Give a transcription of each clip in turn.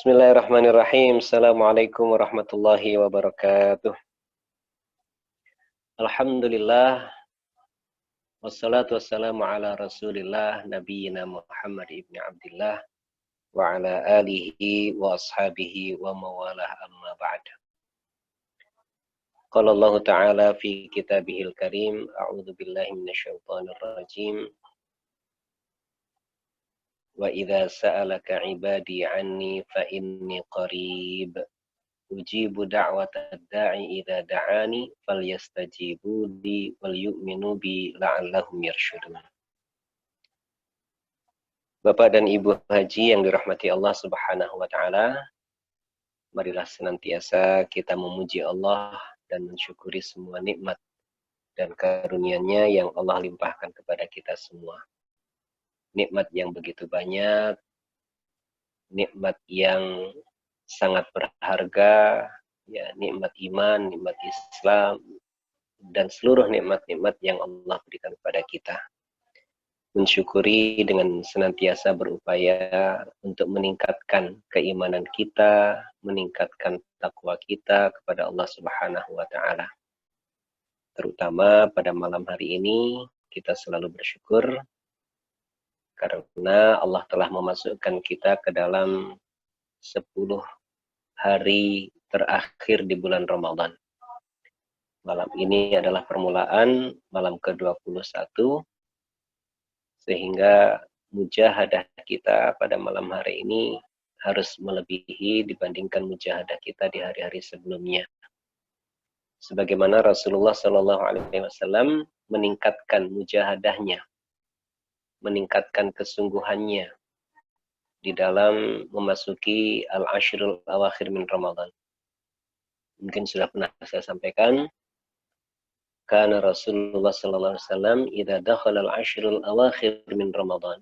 Bismillahirrahmanirrahim. Assalamualaikum warahmatullahi wabarakatuh. Alhamdulillah. Wassalatu wassalamu ala rasulillah nabiyina Muhammad ibn Abdillah wa ala alihi wa ashabihi wa mawalah amma ba'd. Qala Allah Ta'ala fi kitabihil karim. A'udhu billahi minasyaitanir rajim. Wa idza sa'alaka ibadi anni fa inni qarib. Ujibu da'watad da'i idza da'ani falyastajibu li wal yu'minu bi la'allahum yarsyudun. Bapak dan Ibu Haji yang dirahmati Allah Subhanahu wa taala, marilah senantiasa kita memuji Allah dan mensyukuri semua nikmat dan karunia-Nya yang Allah limpahkan kepada kita semua. Nikmat yang begitu banyak, nikmat yang sangat berharga, ya, nikmat iman, nikmat Islam, dan seluruh nikmat-nikmat yang Allah berikan kepada kita. Mensyukuri dengan senantiasa berupaya untuk meningkatkan keimanan kita, meningkatkan takwa kita kepada Allah Subhanahu wa taala. Terutama pada malam hari ini kita selalu bersyukur karena Allah telah memasukkan kita ke dalam 10 hari terakhir di bulan Ramadan. Malam ini adalah permulaan malam ke-21, sehingga mujahadah kita pada malam hari ini harus melebihi dibandingkan mujahadah kita di hari-hari sebelumnya. Sebagaimana Rasulullah Shallallahu Alaihi Wasallam meningkatkan mujahadahnya, meningkatkan kesungguhannya di dalam memasuki al-ashrul awakhir min Ramadan. Mungkin sudah pernah saya sampaikan, karena Rasulullah sallallahu alaihi wasallam idza dakhala al-ashrul awakhir min Ramadan,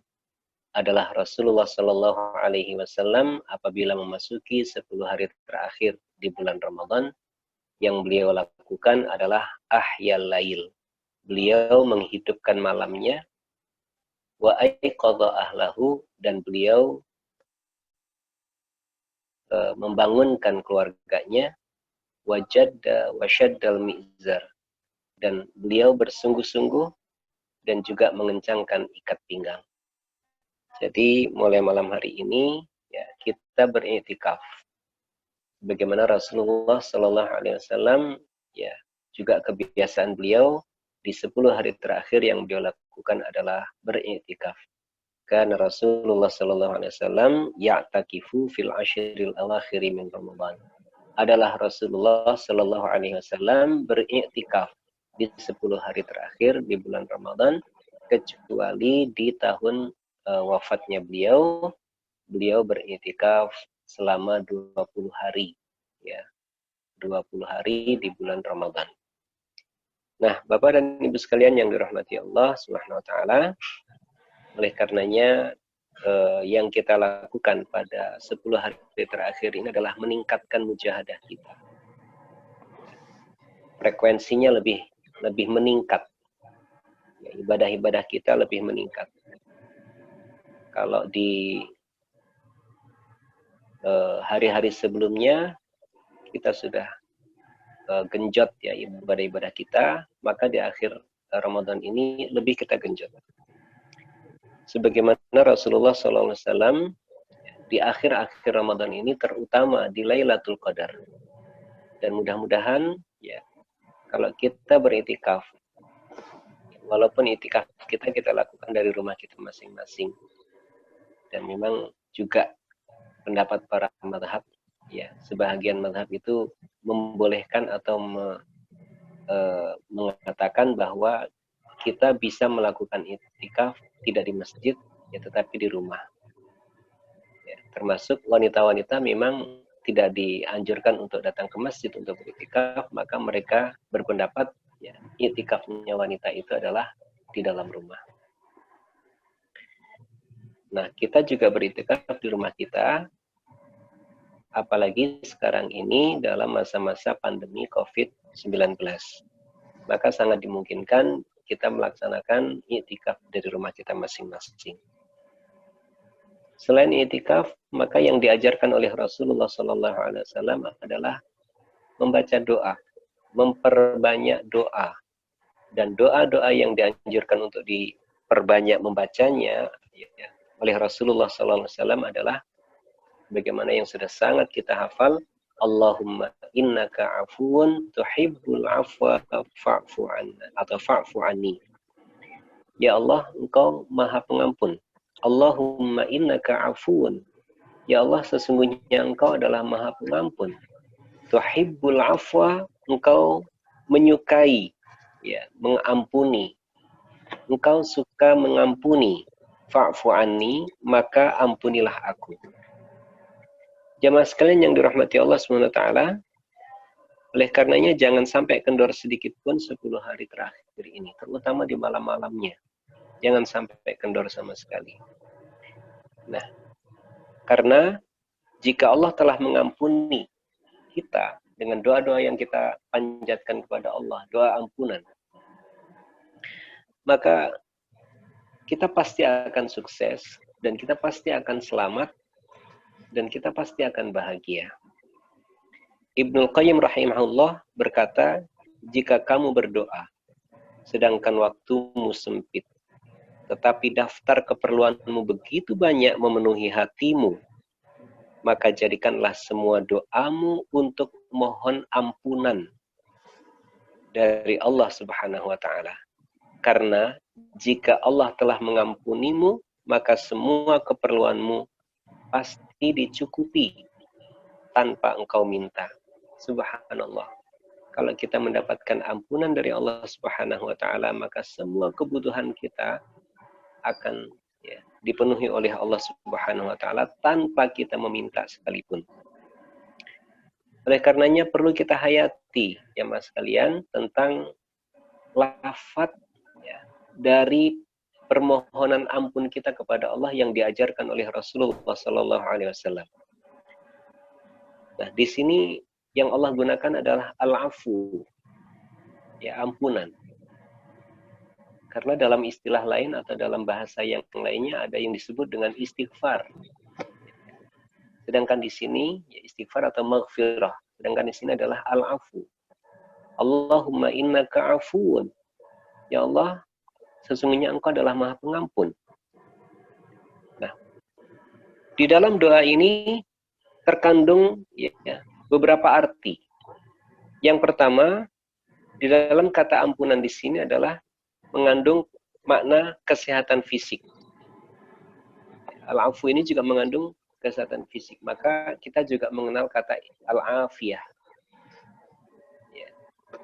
adalah Rasulullah sallallahu alaihi wasallam apabila memasuki 10 hari terakhir di bulan Ramadan, yang beliau lakukan adalah ahyal lail. Beliau menghidupkan malamnya, wa aiqadha ahlahu, dan beliau membangunkan keluarganya, wajadda wasyaddal mizar, dan beliau bersungguh-sungguh dan juga mengencangkan ikat pinggang. Jadi mulai malam hari ini ya, kita beriktikaf. Bagaimana Rasulullah Sallallahu Alaihi Wasallam ya, juga kebiasaan beliau di 10 hari terakhir yang beliau lakukan adalah beriktikaf. Karena Rasulullah Sallallahu Alaihi Wasallam ya'takifu fil ashril awakhir min Ramadan. Adalah Rasulullah Sallallahu Alaihi Wasallam beriktikaf di 10 hari terakhir di bulan Ramadan, kecuali di tahun wafatnya beliau beriktikaf selama 20 hari, ya, 20 hari di bulan Ramadan. Nah, Bapak dan Ibu sekalian yang dirahmati Allah Subhanahu wa taala, oleh karenanya yang kita lakukan pada 10 hari terakhir ini adalah meningkatkan mujahadah kita. Frekuensinya lebih meningkat. Ya, ibadah-ibadah kita lebih meningkat. Kalau di hari-hari sebelumnya kita sudah genjot ya ibadah-ibadah kita, maka di akhir Ramadan ini lebih kita genjot. Sebagaimana Rasulullah SAW di akhir-akhir Ramadan ini terutama di Lailatul Qadar. Dan mudah-mudahan ya, kalau kita beriktikaf, walaupun iktikaf kita lakukan dari rumah kita masing-masing, dan memang juga pendapat para mazhab, ya, sebahagian mazhab itu membolehkan atau mengatakan bahwa kita bisa melakukan iktikaf tidak di masjid, ya, tetapi di rumah. Ya, termasuk wanita-wanita memang tidak dianjurkan untuk datang ke masjid untuk beriktikaf, maka mereka berpendapat ya, iktikafnya wanita itu adalah di dalam rumah. Nah, kita juga beriktikaf di rumah kita, apalagi sekarang ini dalam masa-masa pandemi COVID-19. Maka sangat dimungkinkan kita melaksanakan iktikaf dari rumah kita masing-masing. Selain itikaf, maka yang diajarkan oleh Rasulullah SAW adalah membaca doa, memperbanyak doa, dan doa-doa yang dianjurkan untuk diperbanyak membacanya ya, oleh Rasulullah SAW adalah bagaimana yang sudah sangat kita hafal, Allahumma innaka afuun tuhibbul afwa fa'fu anna atau fa'fu anni. Ya Allah, Engkau Maha Pengampun. Allahumma innaka afuun. Ya Allah, sesungguhnya Engkau adalah Maha Pengampun. Tuhibbul afwa, Engkau menyukai, ya, mengampuni. Engkau suka mengampuni. Fa'fu anni, maka ampunilah aku. Jamaah sekalian yang dirahmati Allah SWT, oleh karenanya jangan sampai kendor sedikit pun 10 hari terakhir ini, terutama di malam-malamnya. Jangan sampai kendor sama sekali. Nah, karena jika Allah telah mengampuni kita dengan doa-doa yang kita panjatkan kepada Allah, doa ampunan, maka kita pasti akan sukses, dan kita pasti akan selamat, dan kita pasti akan bahagia. Ibnul Qayyim rahimahullah berkata, jika kamu berdoa, sedangkan waktumu sempit, tetapi daftar keperluanmu begitu banyak memenuhi hatimu, maka jadikanlah semua doamu untuk mohon ampunan dari Allah Subhanahu wa Ta'ala. Karena jika Allah telah mengampunimu, maka semua keperluanmu pasti dicukupi tanpa engkau minta. Subhanallah. Kalau kita mendapatkan ampunan dari Allah Subhanahu wa Ta'ala, maka semua kebutuhan kita akan dipenuhi oleh Allah Subhanahu wa Ta'ala tanpa kita meminta sekalipun. Oleh karenanya perlu kita hayati, ya mas sekalian, tentang lafaz dari permohonan ampun kita kepada Allah yang diajarkan oleh Rasulullah SAW. Nah, di sini yang Allah gunakan adalah al-afu, ya, ampunan. Karena dalam istilah lain atau dalam bahasa yang lainnya ada yang disebut dengan istighfar. Sedangkan di sini ya, istighfar atau maghfirah. Sedangkan di sini adalah al-afu. Allahumma innaka afuun. Ya Allah, sesungguhnya Engkau adalah Maha Pengampun. Nah, di dalam doa ini terkandung ya, beberapa arti. Yang pertama, di dalam kata ampunan di sini adalah mengandung makna kesehatan fisik. Al-afu ini juga mengandung kesehatan fisik. Maka kita juga mengenal kata al-afiyah. Ya,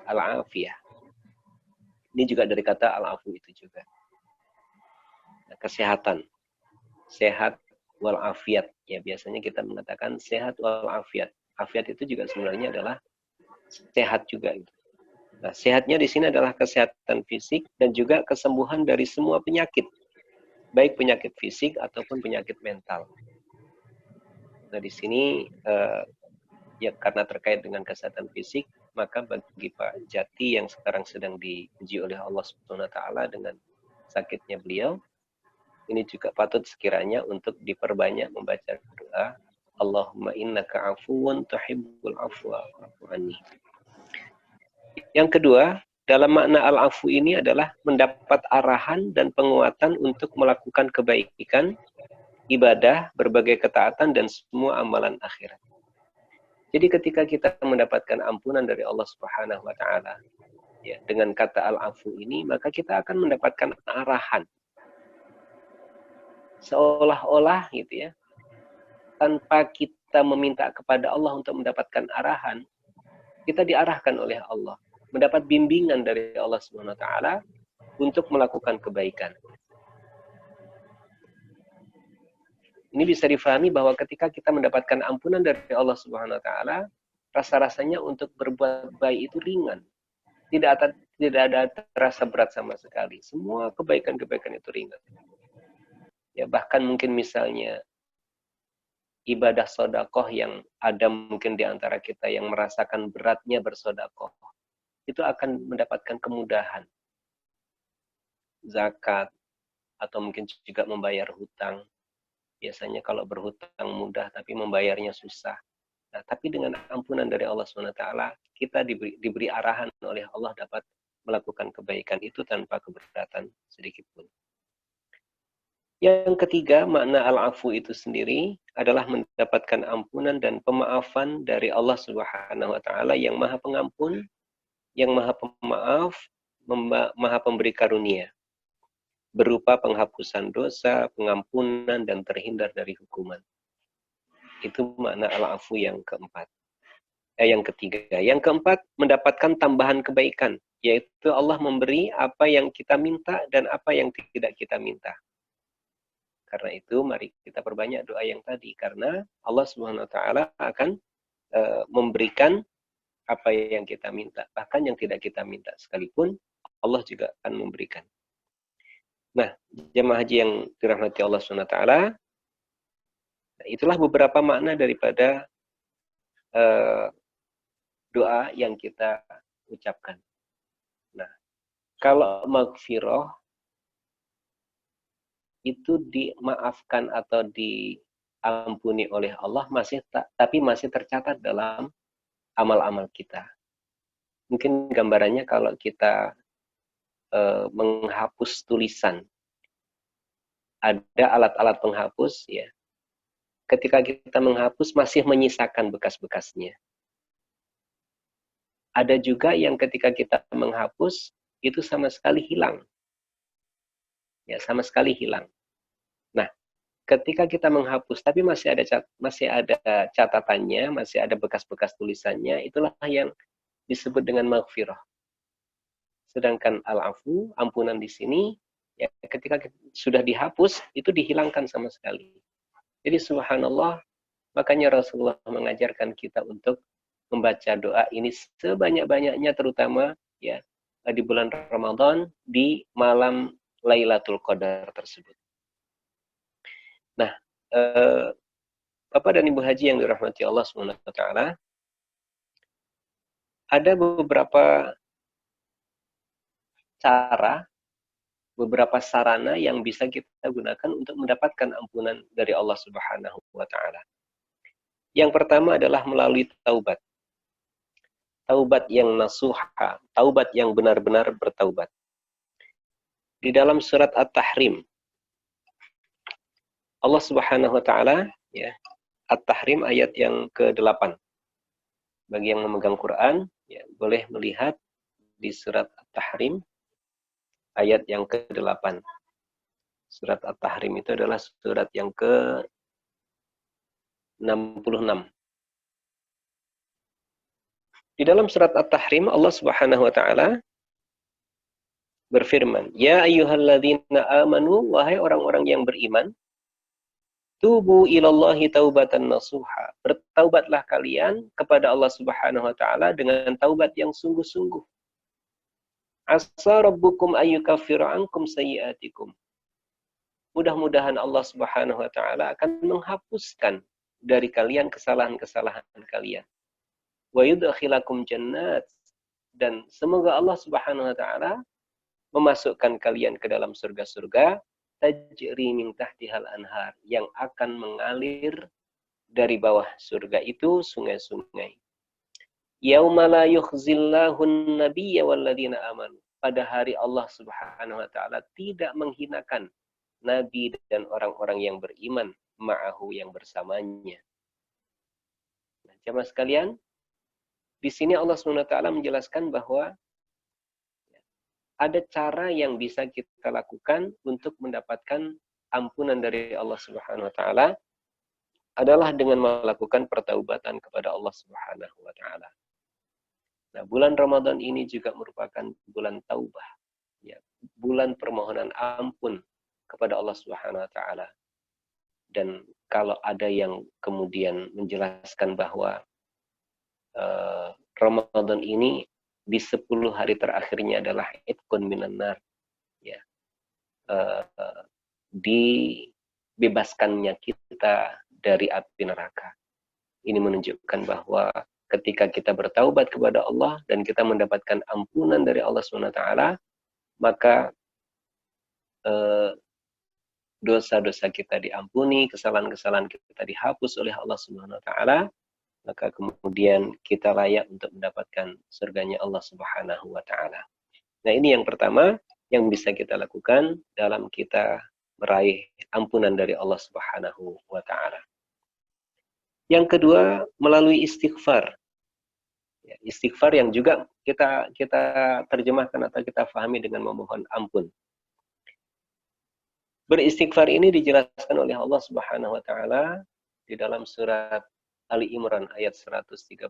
al-afiyah. Ini juga dari kata al-afu itu juga. Nah, kesehatan. Sehat wal-afiyat. Ya, biasanya kita mengatakan sehat wal-afiyat. Afiat itu juga sebenarnya adalah sehat juga. Nah, sehatnya di sini adalah kesehatan fisik dan juga kesembuhan dari semua penyakit, baik penyakit fisik ataupun penyakit mental. Nah, di sini ya karena terkait dengan kesehatan fisik, maka bagi Pak Jati yang sekarang sedang diuji oleh Allah Subhanahu wa Ta'ala dengan sakitnya beliau, ini juga patut sekiranya untuk diperbanyak membaca doa Allahumma innaka afuwun tuhibbul afwa fa'fu anni. Yang kedua, dalam makna al-afu ini adalah mendapat arahan dan penguatan untuk melakukan kebaikan, ibadah, berbagai ketaatan, dan semua amalan akhirat. Jadi ketika kita mendapatkan ampunan dari Allah Subhanahu wa Ta'ala, ya, dengan kata al-afu ini, maka kita akan mendapatkan arahan. Seolah-olah gitu ya, tanpa kita meminta kepada Allah untuk mendapatkan arahan, kita diarahkan oleh Allah, mendapat bimbingan dari Allah Subhanahu wa Ta'ala untuk melakukan kebaikan. Ini bisa difahami bahwa ketika kita mendapatkan ampunan dari Allah Subhanahu wa Ta'ala, rasa-rasanya untuk berbuat baik itu ringan. Tidak ada terasa berat sama sekali. Semua kebaikan-kebaikan itu ringan. Ya, bahkan mungkin misalnya ibadah sodakoh yang ada mungkin di antara kita yang merasakan beratnya bersodakoh, itu akan mendapatkan kemudahan. Zakat, atau mungkin juga membayar hutang, biasanya kalau berhutang mudah tapi membayarnya susah. Nah, tapi dengan ampunan dari Allah SWT, kita diberi arahan oleh Allah dapat melakukan kebaikan itu tanpa keberatan sedikit pun. Yang ketiga, makna al-afu itu sendiri adalah mendapatkan ampunan dan pemaafan dari Allah Subhanahu wa taala yang Maha Pengampun, yang Maha Pemaaf, Maha Pemberi karunia, berupa penghapusan dosa, pengampunan, dan terhindar dari hukuman. Itu makna al-afu yang keempat. Yang ketiga. Yang keempat, mendapatkan tambahan kebaikan, yaitu Allah memberi apa yang kita minta dan apa yang tidak kita minta. Karena itu, mari kita perbanyak doa yang tadi, karena Allah Subhanahu wa taala akan memberikan apa yang kita minta, bahkan yang tidak kita minta sekalipun Allah juga akan memberikan. Nah, jemaah haji yang dirahmati Allah Subhanahu wa taala, itulah beberapa makna daripada doa yang kita ucapkan. Nah, kalau maghfirah itu dimaafkan atau diampuni oleh Allah tapi masih tercatat dalam amal-amal kita. Mungkin gambarannya kalau kita menghapus tulisan, ada alat-alat penghapus ya. Ketika kita menghapus masih menyisakan bekas-bekasnya. Ada juga yang ketika kita menghapus itu sama sekali hilang. Ya, sama sekali hilang. Nah, ketika kita menghapus tapi masih ada catatannya, masih ada bekas-bekas tulisannya, itulah yang disebut dengan maghfirah. Sedangkan al-afu, ampunan di sini, ya ketika sudah dihapus itu dihilangkan sama sekali. Jadi subhanallah, makanya Rasulullah mengajarkan kita untuk membaca doa ini sebanyak-banyaknya, terutama ya di bulan Ramadan di malam Lailatul Qadar tersebut. Nah, Bapak dan Ibu Haji yang dirahmati Allah SWT, ada beberapa cara, beberapa sarana yang bisa kita gunakan untuk mendapatkan ampunan dari Allah Subhanahu wa taala. Yang pertama adalah melalui taubat. Taubat yang nasuha, taubat yang benar-benar bertaubat. Di dalam surat At-Tahrim, Allah Subhanahu wa taala ya, At-Tahrim ayat yang ke-8. Bagi yang memegang Quran, ya, boleh melihat di surat At-Tahrim ayat yang ke-8. Surat At-Tahrim itu adalah surat yang ke-66. Di dalam surat At-Tahrim, Allah Subhanahu wa taala berfirman, "Ya ayyuhalladzina amanu, wahai orang-orang yang beriman, tubu ilallahi taubatan nasuha." Bertaubatlah kalian kepada Allah Subhanahu wa taala dengan taubat yang sungguh-sungguh. Asa rabbukum ayyukaffira ankum sayyi'atikum. Mudah-mudahan Allah Subhanahu wa taala akan menghapuskan dari kalian kesalahan-kesalahan kalian. Wa yudkhilakum jannat, dan semoga Allah Subhanahu wa taala memasukkan kalian ke dalam surga-surga tajri min tahtihal anhar, yang akan mengalir dari bawah surga itu sungai-sungai. Yauma la yukhzillahun nabiyya walladzina amanu. Pada hari Allah Subhanahu wa taala tidak menghinakan nabi dan orang-orang yang beriman ma'ahu, yang bersamanya. Nah, jemaah sekalian, di sini Allah Subhanahu wa taala menjelaskan bahwa ada cara yang bisa kita lakukan untuk mendapatkan ampunan dari Allah Subhanahu wa taala, adalah dengan melakukan pertaubatan kepada Allah Subhanahu wa taala. Nah, bulan Ramadan ini juga merupakan bulan taubah, ya, bulan permohonan ampun kepada Allah Subhanahu wa taala. Dan kalau ada yang kemudian menjelaskan bahwa Ramadan ini di 10 hari terakhirnya adalah itqun minan nar, ya, dibebaskannya kita dari api neraka. Ini menunjukkan bahwa ketika kita bertaubat kepada Allah dan kita mendapatkan ampunan dari Allah SWT, maka dosa-dosa kita diampuni, kesalahan-kesalahan kita dihapus oleh Allah Subhanahu wa taala, maka kemudian kita layak untuk mendapatkan surganya Allah Subhanahu wa taala. Nah, ini yang pertama yang bisa kita lakukan dalam kita meraih ampunan dari Allah Subhanahu wa taala. Yang kedua, melalui istighfar. Ya, istighfar yang juga kita terjemahkan atau kita pahami dengan memohon ampun. Beristighfar ini dijelaskan oleh Allah Subhanahu wa taala di dalam surat Ali Imran ayat 135.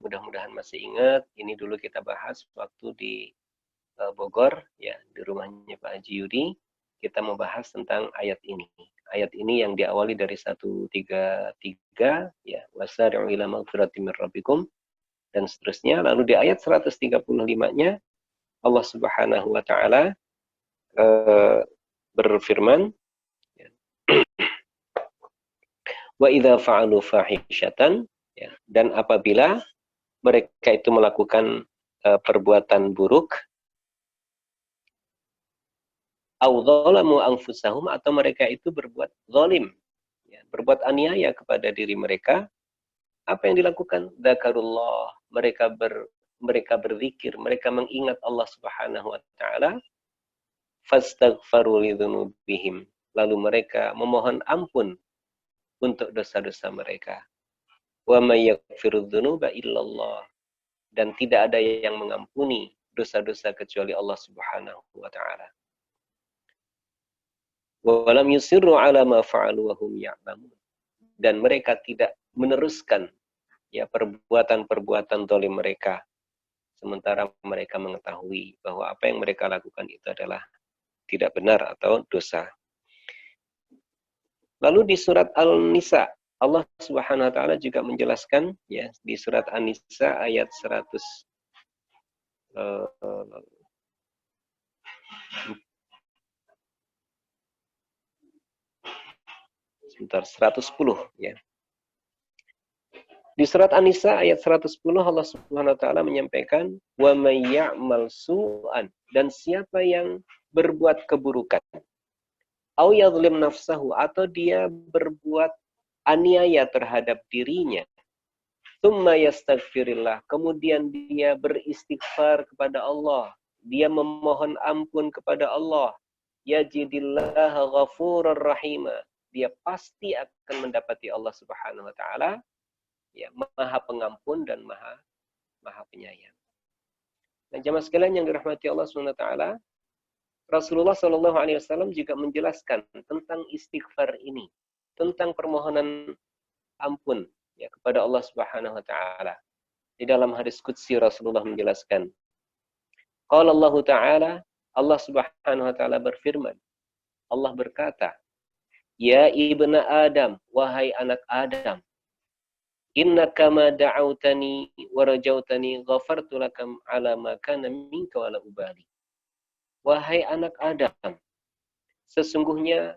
Mudah-mudahan masih ingat, ini dulu kita bahas waktu di Bogor, ya, di rumahnya Pak Haji Yudi, kita membahas tentang ayat ini. Ayat ini yang diawali dari 133, ya, wasari'u ila maghfiratin min rabbikum, dan seterusnya. Lalu di ayat 135-nya, Allah Subhanahu wa taala berfirman, wa idza fa'alu fahishatan, ya, dan apabila mereka itu melakukan perbuatan buruk, au dzalamu anfusahum, atau mereka itu berbuat zalim, ya, berbuat aniaya kepada diri mereka, apa yang dilakukan? Dzakarullah, mereka berzikir, mereka mengingat Allah Subhanahu wa taala, fastaghfaru lidzunubihim, lalu mereka memohon ampun untuk dosa-dosa mereka. Wa may yaghfiru dzunuba illallah, dan tidak ada yang mengampuni dosa-dosa kecuali Allah Subhanahu wa taala. Wa lam yusirru ala ma fa'alu wa hum ya'lamun, dan mereka tidak meneruskan, ya, perbuatan-perbuatan zalim mereka sementara mereka mengetahui bahwa apa yang mereka lakukan itu adalah tidak benar atau dosa. Lalu di surat An-Nisa, Allah Subhanahu wa taala juga menjelaskan, ya, di surat An-Nisa ayat 110, ya. Di surat An-Nisa ayat 110 Allah Subhanahu wa taala menyampaikan, wa may ya'mal su'an, dan siapa yang berbuat keburukan, au yadhlim nafsahu, atau dia berbuat aniaya terhadap dirinya, tsumma yastaghfirillah, kemudian dia beristighfar kepada Allah, dia memohon ampun kepada Allah, yajidillaha ghafurur rahima, dia pasti akan mendapati Allah Subhanahu wa taala, ya, Maha Pengampun dan Maha Penyayang. Nah, jemaah sekalian yang dirahmati Allah Subhanahu wa taala, Rasulullah Shallallahu alaihi wasallam juga menjelaskan tentang istighfar ini, tentang permohonan ampun, ya, kepada Allah Subhanahu wa taala. Di dalam hadis qudsi Rasulullah menjelaskan, qala Allah taala, Allah Subhanahu wa taala berfirman, Allah berkata, ya ibna Adam, wahai anak Adam, innaka ma da'autani wa rajautani ghafartu lakam ala ma kana minka wala ubali. Wahai anak Adam, sesungguhnya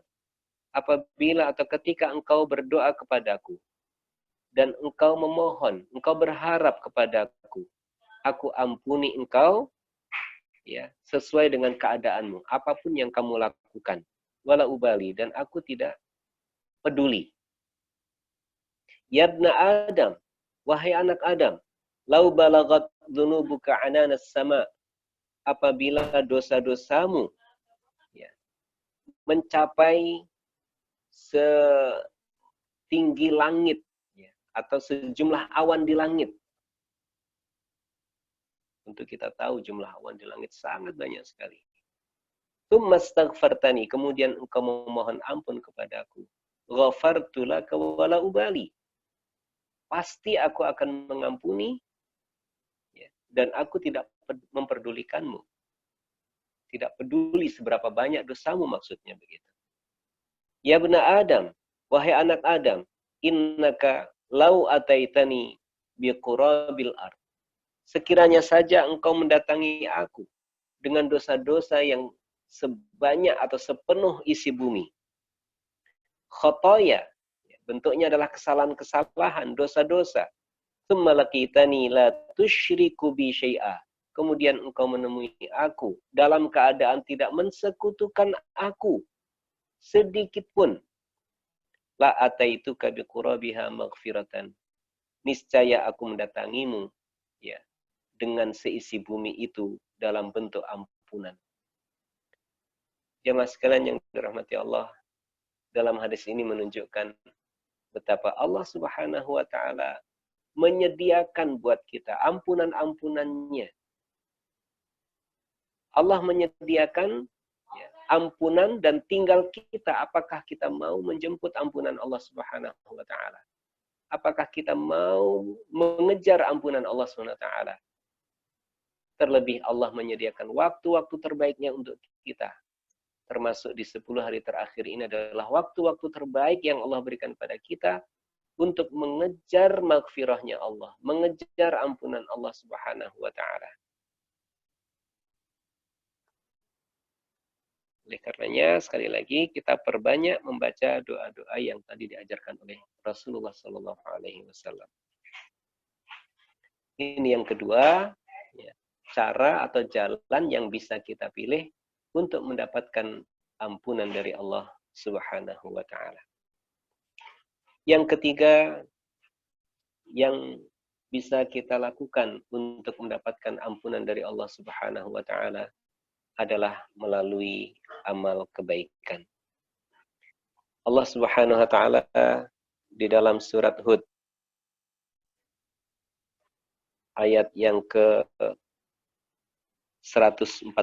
apabila atau ketika engkau berdoa kepadaku dan engkau memohon, engkau berharap kepadaku, aku ampuni engkau, ya, sesuai dengan keadaanmu, apapun yang kamu lakukan, wala ubali, dan aku tidak peduli. Yabna Adam, wahai anak Adam, lau balagat dzunubuka ananas sama, apabila dosa-dosamu, ya, mencapai setinggi langit, ya, atau sejumlah awan di langit. Untuk kita tahu jumlah awan di langit sangat banyak sekali. Tsumma astaghfartani, kemudian engkau memohon ampun kepadaku, ghafartu laka wala ubali, pasti aku akan mengampuni, ya, dan aku tidak memperdulikanmu. Tidak peduli seberapa banyak dosamu, maksudnya begitu. Ya bena Adam, wahai anak Adam, innaka lau ataitani biqurabil ard, sekiranya saja engkau mendatangi aku dengan dosa-dosa yang sebanyak atau sepenuh isi bumi. Khotoya, bentuknya adalah kesalahan-kesalahan, dosa-dosa. Tsumma laqitani la tusyriku bi syai'a, kemudian engkau menemui aku dalam keadaan tidak mensekutukan aku sedikit pun, la ataituka biqurabiha maghfiratan, niscaya aku mendatangimu ya dengan seisi bumi itu dalam bentuk ampunan. Jemaah sekalian yang dirahmati Allah, dalam hadis ini menunjukkan betapa Allah Subhanahu wa taala menyediakan buat kita ampunan-ampunannya. Allah menyediakan ampunan dan tinggal kita apakah kita mau menjemput ampunan Allah Subhanahu wa taala. Apakah kita mau mengejar ampunan Allah Subhanahu wa taala. Terlebih Allah menyediakan waktu-waktu terbaiknya untuk kita. Termasuk di 10 hari terakhir ini adalah waktu-waktu terbaik yang Allah berikan pada kita untuk mengejar maghfirahnya Allah, mengejar ampunan Allah Subhanahu wa taala. Oleh karenanya, sekali lagi kita perbanyak membaca doa-doa yang tadi diajarkan oleh Rasulullah Sallallahu Alaihi Wasallam. Ini yang kedua, ya, cara atau jalan yang bisa kita pilih untuk mendapatkan ampunan dari Allah Subhanahu wa taala. Yang ketiga yang bisa kita lakukan untuk mendapatkan ampunan dari Allah Subhanahu wa taala adalah melalui amal kebaikan. Allah Subhanahu wa taala di dalam surat Hud ayat yang ke 114,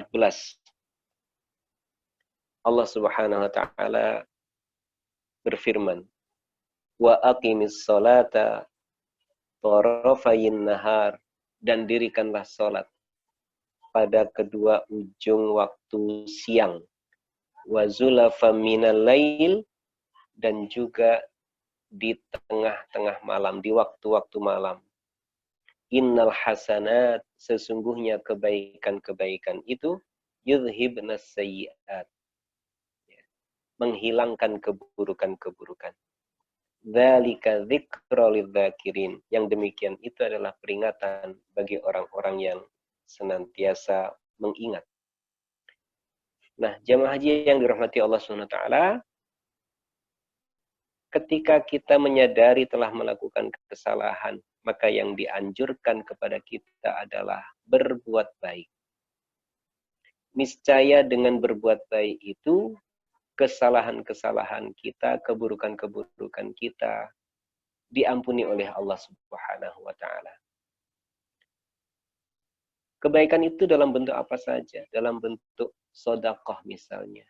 Allah Subhanahu wa taala berfirman, wa aqimis sholata tarafayin nahar, dan dirikanlah salat pada kedua ujung waktu siang, wa zulafa minal lail, dan juga di tengah-tengah malam, di waktu-waktu malam. Innal hasanat, sesungguhnya kebaikan-kebaikan itu yudhibnas sayyi'at, menghilangkan keburukan-keburukan. Dzalika dzikra lidzakirin, yang demikian itu adalah peringatan bagi orang-orang yang senantiasa mengingat. Nah, jamaah haji yang dirahmati Allah SWT, ketika kita menyadari telah melakukan kesalahan, maka yang dianjurkan kepada kita adalah berbuat baik. Niscaya dengan berbuat baik itu, kesalahan-kesalahan kita, keburukan-keburukan kita diampuni oleh Allah Subhanahu wa taala. Kebaikan itu dalam bentuk apa saja? Dalam bentuk sedekah misalnya.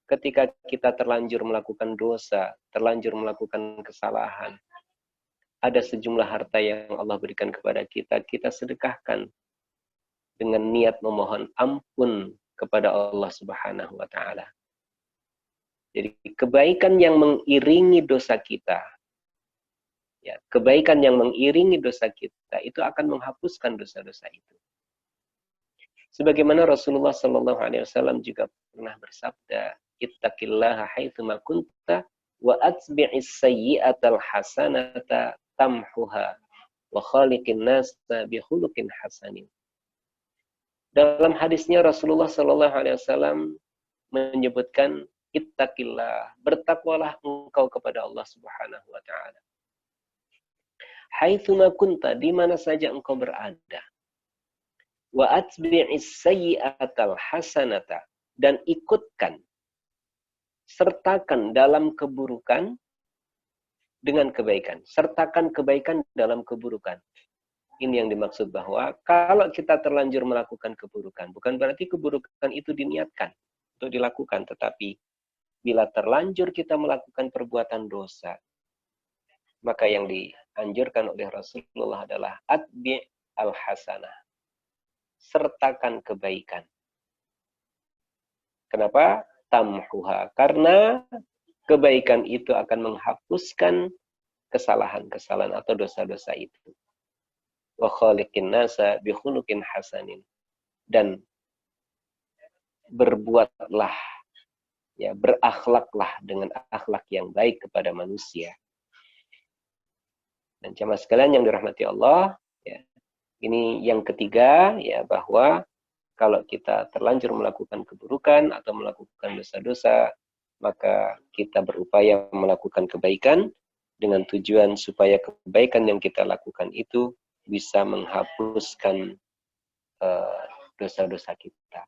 Ketika kita terlanjur melakukan dosa, terlanjur melakukan kesalahan, ada sejumlah harta yang Allah berikan kepada kita, kita sedekahkan dengan niat memohon ampun kepada Allah Subhanahu wa taala. Jadi kebaikan yang mengiringi dosa kita, ya, kebaikan yang mengiringi dosa kita itu akan menghapuskan dosa-dosa itu. Sebagaimana Rasulullah Sallallahu Alaihi Wasallam juga pernah bersabda, ittaqillaha haitsuma kunta wa atbi'is sayyi'atal hasanata tamhuha wa khaliqin nasa bi khuluqin hasanin. Dalam hadisnya Rasulullah Sallallahu Alaihi Wasallam menyebutkan, ittaqillah, bertakwalah engkau kepada Allah Subhanahu wa taala. Haitsuma kunta, di mana saja engkau berada. Wa atbi'is sayyi'atal hasanata, dan ikutkan, sertakan dalam keburukan dengan kebaikan. Sertakan kebaikan dalam keburukan. Ini yang dimaksud bahwa kalau kita terlanjur melakukan keburukan, bukan berarti keburukan itu diniatkan untuk dilakukan, tetapi bila terlanjur kita melakukan perbuatan dosa, maka yang dianjurkan oleh Rasulullah adalah atbi' al-hasanah, sertakan kebaikan. Kenapa? Tamhuha, karena kebaikan itu akan menghapuskan kesalahan-kesalahan atau dosa-dosa itu. Wa khaliqin nasa bi khuluqin hasanin, dan berbuatlah, ya, berakhlaklah dengan akhlak yang baik kepada manusia. Dan jamaah sekalian yang dirahmati Allah, ya, ini yang ketiga, ya, bahwa kalau kita terlanjur melakukan keburukan atau melakukan dosa-dosa, maka kita berupaya melakukan kebaikan dengan tujuan supaya kebaikan yang kita lakukan itu bisa menghapuskan dosa-dosa kita.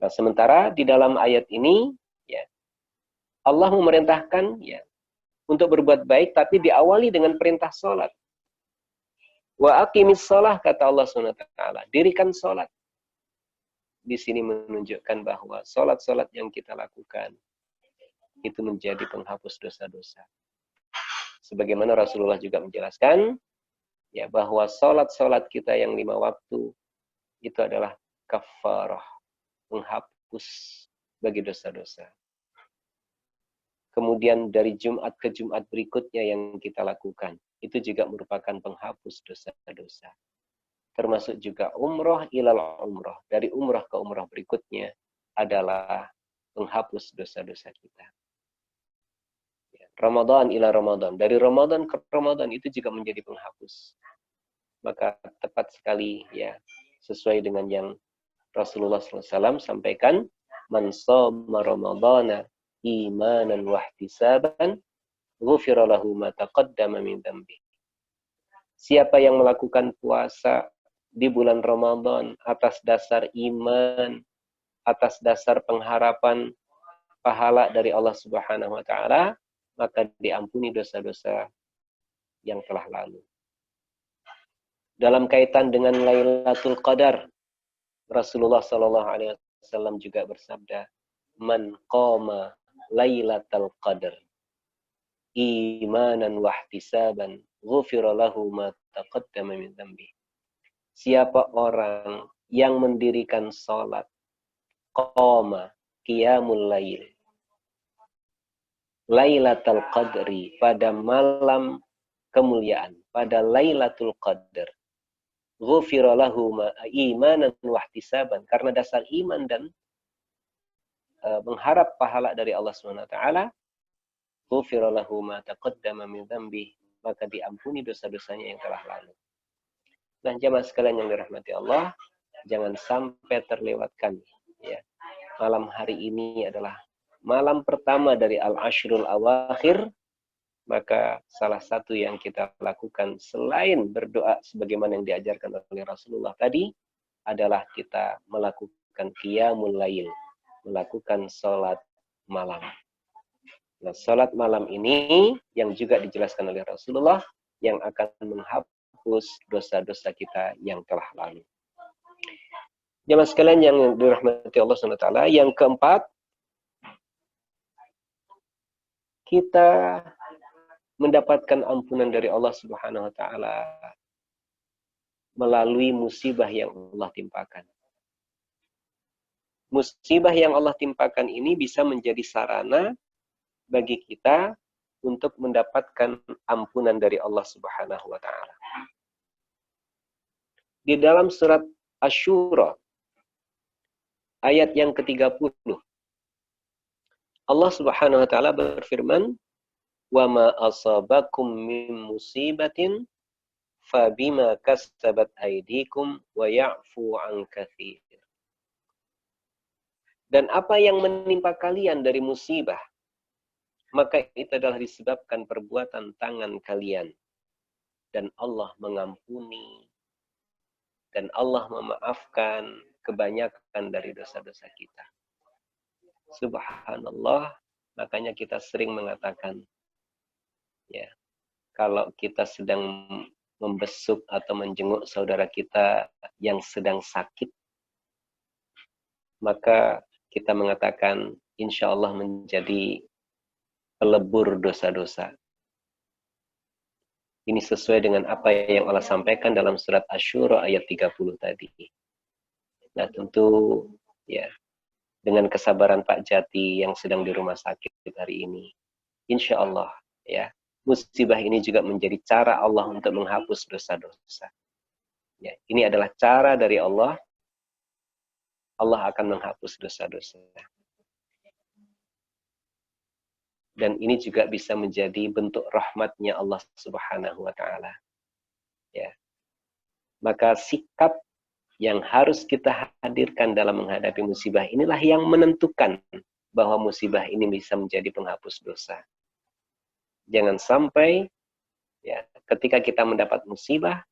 Nah, sementara di dalam ayat ini, ya, Allah memerintahkan ya untuk berbuat baik, tapi diawali dengan perintah sholat. Wa aqimis sholah, kata Allah SWT. Dirikan sholat. Di sini menunjukkan bahwa sholat-sholat yang kita lakukan itu menjadi penghapus dosa-dosa. Sebagaimana Rasulullah juga menjelaskan, ya, bahwa sholat-sholat kita yang 5 waktu itu adalah kafarah, menghapus bagi dosa-dosa. Kemudian dari Jumat ke Jumat berikutnya yang kita lakukan, itu juga merupakan penghapus dosa-dosa. Termasuk juga umroh ilal umroh. Dari umroh ke umroh berikutnya adalah penghapus dosa-dosa kita. Ramadan ila Ramadan. Dari Ramadan ke Ramadan itu juga menjadi penghapus. Maka tepat sekali ya, sesuai dengan yang Rasulullah SAW sampaikan, man shoma ramadhana imanan wahtisaban ghufira lahu ma taqaddama min dzambi. Siapa yang melakukan puasa di bulan Ramadan atas dasar iman, atas dasar pengharapan pahala dari Allah Subhanahu wa taala, maka diampuni dosa-dosa yang telah lalu. Dalam kaitan dengan Lailatul Qadar, Rasulullah SAW juga bersabda, man qama Lailatul Qadar imanan wahtisaban ghufira lahu ma taqaddama min dzambi. Siapa orang yang mendirikan salat qama qiyamul lail Lailatul Qadri, pada malam kemuliaan, pada Lailatul Qadar, ghufira lahu ma imanan wahtisaban, karena dasar iman dan mengharap pahala dari Allah SWT, ghufira lahu ma taqaddama min dzambi, maka diampuni dosa-dosanya yang telah lalu. Nah, jamaah sekalian yang dirahmati Allah, jangan sampai terlewatkan ya. Malam hari ini adalah malam pertama dari Al-Ashrul Awakhir, maka salah satu yang kita lakukan selain berdoa sebagaimana yang diajarkan oleh Rasulullah tadi adalah kita melakukan qiyamul lail, melakukan sholat malam. Nah, sholat malam ini yang juga dijelaskan oleh Rasulullah yang akan menghapus dosa-dosa kita yang telah lalu. Jamaah sekalian yang dirahmati Allah SWT, yang keempat, kita mendapatkan ampunan dari Allah Subhanahu wa taala melalui musibah yang Allah timpakan. Musibah yang Allah timpakan ini bisa menjadi sarana bagi kita untuk mendapatkan ampunan dari Allah Subhanahu wa taala. Di dalam surat Asy-Syura ayat yang ke-30, Allah Subhanahu wa taala berfirman, "Wa ma asabakum min musibatin fabima kasabat aydikum wa ya'fu an katsir." Dan apa yang menimpa kalian dari musibah, maka itu adalah disebabkan perbuatan tangan kalian. Dan Allah mengampuni dan Allah memaafkan kebanyakan dari dosa-dosa kita. Subhanallah, makanya kita sering mengatakan, ya, kalau kita sedang membesuk atau menjenguk saudara kita yang sedang sakit, maka kita mengatakan, insya Allah menjadi pelebur dosa-dosa. Ini sesuai dengan apa yang Allah sampaikan dalam surat Asy-Syura ayat 30 tadi. Nah, tentu ya, dengan kesabaran Pak Jati yang sedang di rumah sakit hari ini, insya Allah ya, musibah ini juga menjadi cara Allah untuk menghapus dosa-dosa. Ya, ini adalah cara dari Allah. Allah akan menghapus dosa-dosa. Dan ini juga bisa menjadi bentuk rahmatnya Allah Subhanahu wa taala. Ya. Maka sikap yang harus kita hadirkan dalam menghadapi musibah inilah yang menentukan bahwa musibah ini bisa menjadi penghapus dosa. Jangan sampai ya, ketika kita mendapat musibah,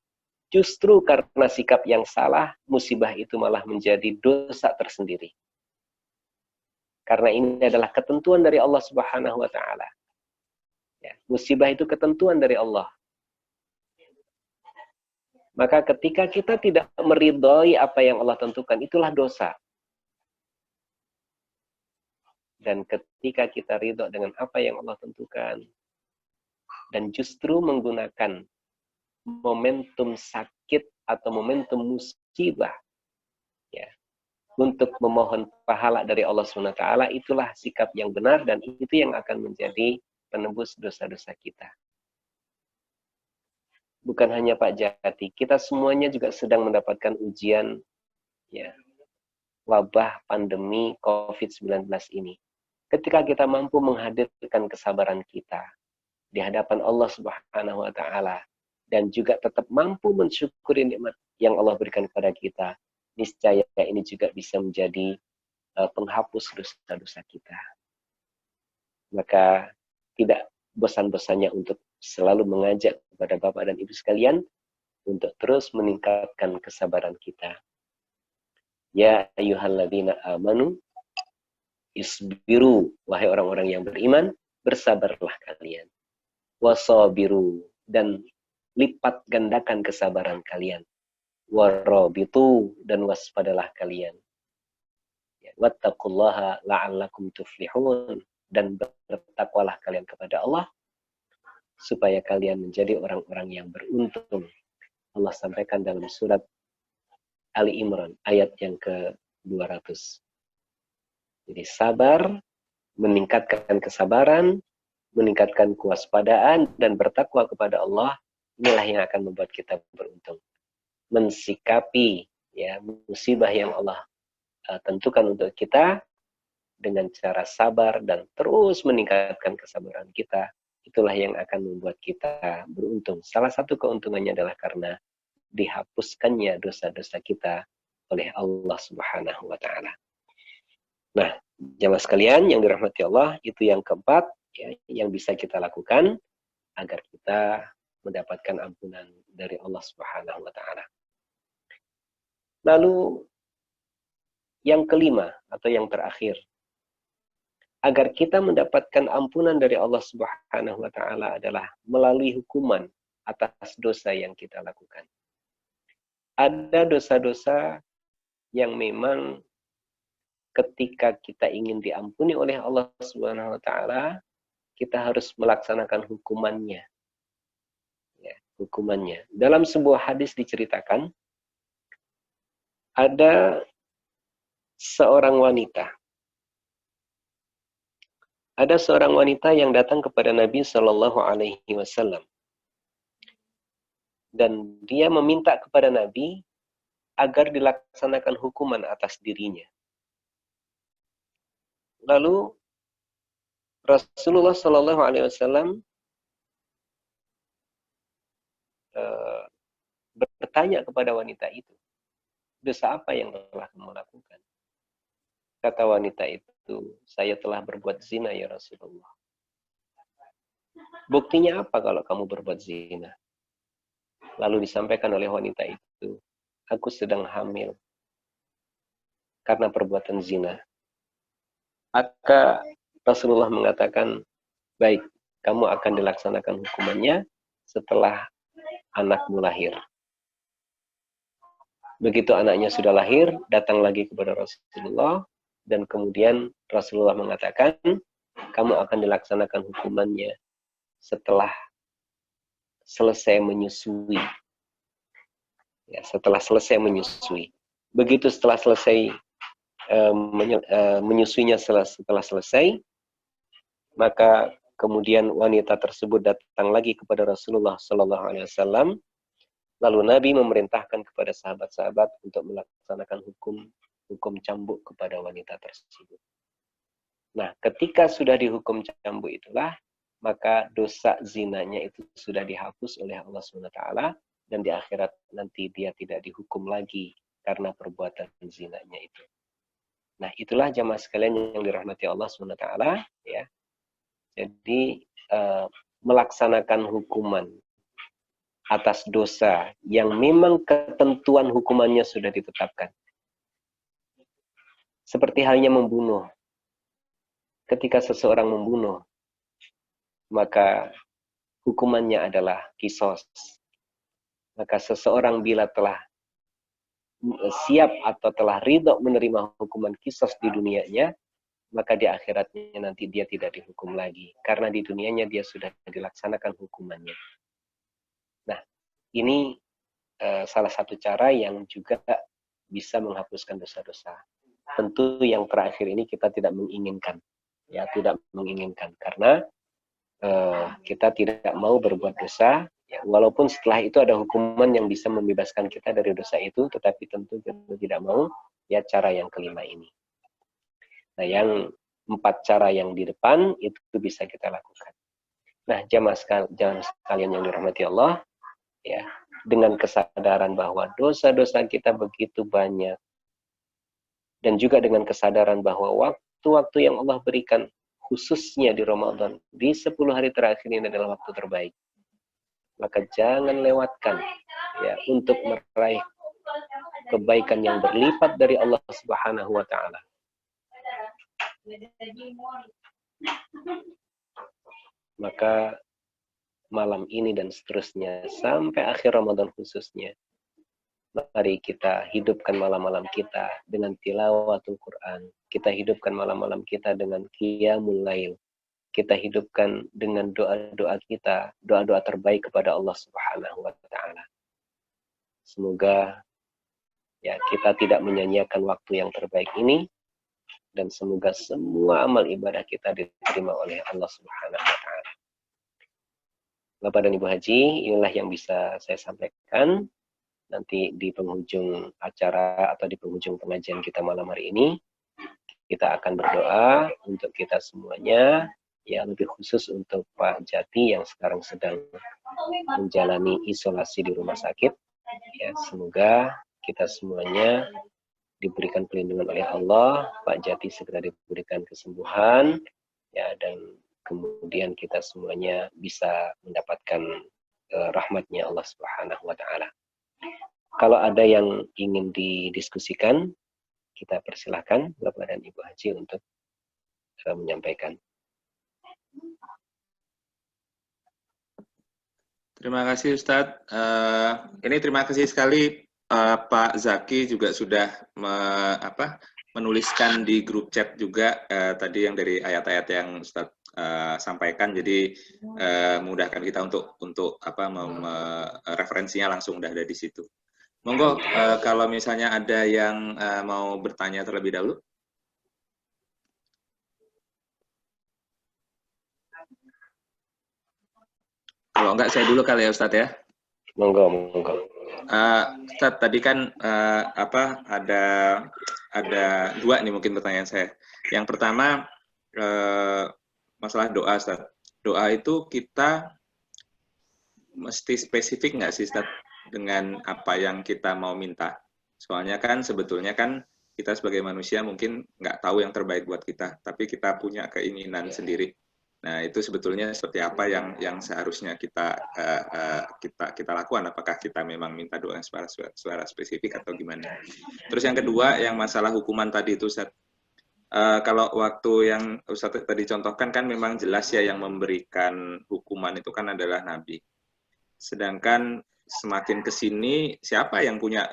justru karena sikap yang salah, musibah itu malah menjadi dosa tersendiri. Karena ini adalah ketentuan dari Allah Subhanahu wa taala. Ya, musibah itu ketentuan dari Allah. Maka ketika kita tidak meridhai apa yang Allah tentukan, itulah dosa. Dan ketika kita ridho dengan apa yang Allah tentukan, dan justru menggunakan momentum sakit atau momentum musibah, ya, untuk memohon pahala dari Allah SWT, itulah sikap yang benar dan itu yang akan menjadi penebus dosa-dosa kita. Bukan hanya Pak Jati, kita semuanya juga sedang mendapatkan ujian, ya, wabah pandemi COVID-19 ini. Ketika kita mampu menghadirkan kesabaran kita di hadapan Allah Subhanahu wa taala dan juga tetap mampu mensyukuri nikmat yang Allah berikan kepada kita, niscaya ini juga bisa menjadi penghapus dosa-dosa kita. Maka tidak bosan-bosannya untuk selalu mengajak kepada Bapak dan Ibu sekalian untuk terus meningkatkan kesabaran kita. Ya ayyuhalladzina amanu isbiru, wahai orang-orang yang beriman, bersabarlah kalian. Wasabiru, dan lipat gandakan kesabaran kalian. Warabitu, dan waspadalah kalian. Wattaqullaha la'allakum tuflihun, dan bertakwalah kalian kepada Allah supaya kalian menjadi orang-orang yang beruntung. Allah sampaikan dalam surat Ali Imran ayat yang ke-200. Jadi sabar, meningkatkan kesabaran, meningkatkan kewaspadaan, dan bertakwa kepada Allah, inilah yang akan membuat kita beruntung. Mensikapi ya musibah yang Allah tentukan untuk kita dengan cara sabar dan terus meningkatkan kesabaran kita, itulah yang akan membuat kita beruntung. Salah satu keuntungannya adalah karena dihapuskannya dosa-dosa kita oleh Allah Subhanahu wa taala. Nah, jamaah sekalian yang dirahmati Allah, itu yang keempat ya, yang bisa kita lakukan agar kita mendapatkan ampunan dari Allah Subhanahu wa taala. Lalu yang kelima atau yang terakhir, agar kita mendapatkan ampunan dari Allah Subhanahu wa taala adalah melalui hukuman atas dosa yang kita lakukan. Ada dosa-dosa yang memang ketika kita ingin diampuni oleh Allah Subhanahu wa taala, kita harus melaksanakan hukumannya. Ya, hukumannya. Dalam sebuah hadis diceritakan ada seorang wanita. Ada seorang wanita yang datang kepada Nabi Shallallahu Alaihi Wasallam dan dia meminta kepada Nabi agar dilaksanakan hukuman atas dirinya. Lalu Rasulullah Shallallahu Alaihi Wasallam bertanya kepada wanita itu, dosa apa yang telah kamu lakukan? Kata wanita itu, saya telah berbuat zina ya Rasulullah. Buktinya apa kalau kamu berbuat zina? Lalu disampaikan oleh wanita itu, aku sedang hamil karena perbuatan zina. Maka Rasulullah mengatakan, baik, kamu akan dilaksanakan hukumannya setelah anakmu lahir. Begitu anaknya sudah lahir, datang lagi kepada Rasulullah, dan kemudian Rasulullah mengatakan, kamu akan dilaksanakan hukumannya setelah selesai menyusui. Ya, setelah selesai menyusui. Begitu setelah selesai menyusuinya setelah selesai, maka kemudian wanita tersebut datang lagi kepada Rasulullah Sallallahu Alaihi Wasallam. Lalu Nabi memerintahkan kepada sahabat-sahabat untuk melaksanakan hukum cambuk kepada wanita tersebut. Nah, ketika sudah dihukum cambuk itulah, maka dosa zinanya itu sudah dihapus oleh Allah SWT, dan di akhirat nanti dia tidak dihukum lagi karena perbuatan zinanya itu. Nah, itulah jamaah sekalian yang dirahmati Allah SWT, ya. Jadi melaksanakan hukuman atas dosa yang memang ketentuan hukumannya sudah ditetapkan. Seperti halnya membunuh. Ketika seseorang membunuh, maka hukumannya adalah kisos. Maka seseorang bila telah siap atau telah ridho menerima hukuman kisos di dunianya, maka di akhiratnya nanti dia tidak dihukum lagi. Karena di dunianya dia sudah dilaksanakan hukumannya. Nah, ini salah satu cara yang juga bisa menghapuskan dosa-dosa. Tentu yang terakhir ini kita tidak menginginkan. Ya, tidak menginginkan. Karena kita tidak mau berbuat dosa, ya, walaupun setelah itu ada hukuman yang bisa membebaskan kita dari dosa itu, tetapi tentu kita tidak mau ya cara yang kelima ini. Nah, yang 4 cara yang di depan itu bisa kita lakukan. Nah, jamaah sekalian yang dirahmati Allah, ya, dengan kesadaran bahwa dosa-dosa kita begitu banyak, dan juga dengan kesadaran bahwa waktu-waktu yang Allah berikan, khususnya di Ramadan, di 10 hari terakhir ini adalah waktu terbaik. Maka jangan lewatkan ya untuk meraih kebaikan yang berlipat dari Allah Subhanahu wa taala. Maka malam ini dan seterusnya sampai akhir Ramadan khususnya, mari kita hidupkan malam-malam kita dengan tilawatul Quran. Kita hidupkan malam-malam kita dengan qiyamul lail. Kita hidupkan dengan doa-doa kita, doa-doa terbaik kepada Allah Subhanahu wa taala. Semoga ya kita tidak menyanyiakan waktu yang terbaik ini, dan semoga semua amal ibadah kita diterima oleh Allah Subhanahu wa taala. Bapak dan Ibu Haji, inilah yang bisa saya sampaikan. Nanti di penghujung acara atau di penghujung pengajian kita malam hari ini, kita akan berdoa untuk kita semuanya, ya lebih khusus untuk Pak Jati yang sekarang sedang menjalani isolasi di rumah sakit. Ya, semoga kita semuanya diberikan perlindungan oleh Allah, Pak Jati segera diberikan kesembuhan, ya, dan kemudian kita semuanya bisa mendapatkan rahmatnya Allah Subhanahu wa taala. Kalau ada yang ingin didiskusikan, kita persilahkan Bapak dan Ibu Haji untuk menyampaikan. Terima kasih Ustadz. Ini terima kasih sekali Pak Zaki juga sudah menuliskan di grup chat juga tadi yang dari ayat-ayat yang Ustadz sampaikan. Jadi memudahkan kita untuk referensinya langsung udah ada di situ. Monggo kalau misalnya ada yang mau bertanya terlebih dahulu. Kalau enggak saya dulu kali ya Ustadz ya. Monggo. Ustadz tadi kan ada 2 nih mungkin pertanyaan saya. Yang pertama masalah doa Ustadz. Doa itu kita mesti spesifik nggak sih Ustadz dengan apa yang kita mau minta? Soalnya kan sebetulnya kan kita sebagai manusia mungkin nggak tahu yang terbaik buat kita, tapi kita punya keinginan sendiri. Nah, itu sebetulnya seperti apa yang seharusnya kita lakukan? Apakah kita memang minta doa secara spesifik atau gimana? Terus yang kedua, yang masalah hukuman tadi itu, Ustaz. Kalau waktu yang Ustaz tadi contohkan kan memang jelas ya yang memberikan hukuman itu kan adalah Nabi. Sedangkan semakin ke sini siapa yang punya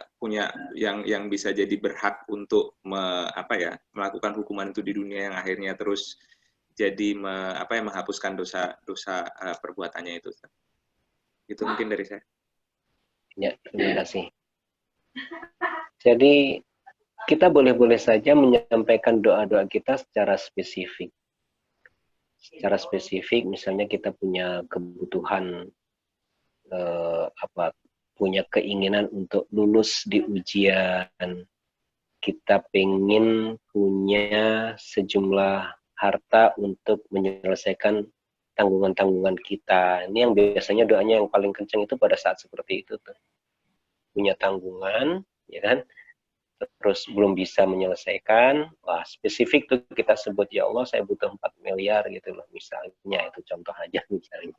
yang bisa jadi berhak untuk melakukan hukuman itu di dunia yang akhirnya terus jadi menghapuskan dosa perbuatannya itu. Itu mungkin dari saya. Ya, terima kasih. Jadi kita boleh-boleh saja menyampaikan doa-doa kita secara spesifik. Secara spesifik, misalnya kita punya kebutuhan, punya keinginan untuk lulus di ujian, kita pengen punya sejumlah harta untuk menyelesaikan tanggungan-tanggungan kita. Ini yang biasanya doanya yang paling kencang itu pada saat seperti itu tuh. Punya tanggungan, ya kan? terus belum bisa menyelesaikan, wah spesifik tuh kita sebut, ya Allah saya butuh 4 miliar gitu loh misalnya, itu contoh aja misalnya.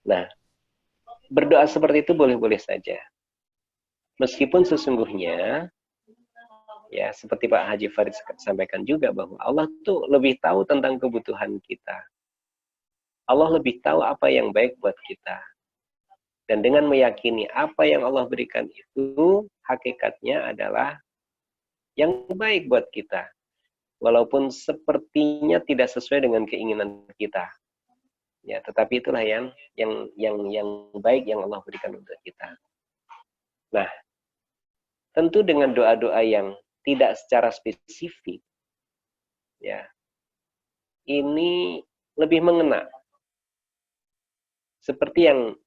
Nah, berdoa seperti itu boleh-boleh saja. Meskipun sesungguhnya, ya seperti Pak Haji Farid sampaikan juga, bahwa Allah tuh lebih tahu tentang kebutuhan kita. Allah lebih tahu apa yang baik buat kita. Dan dengan meyakini apa yang Allah berikan itu, hakikatnya adalah yang baik buat kita. Walaupun sepertinya tidak sesuai dengan keinginan kita. Ya, tetapi itulah yang baik yang Allah berikan untuk kita. Nah, tentu dengan doa-doa yang tidak secara spesifik, ya, ini lebih mengena. Seperti yang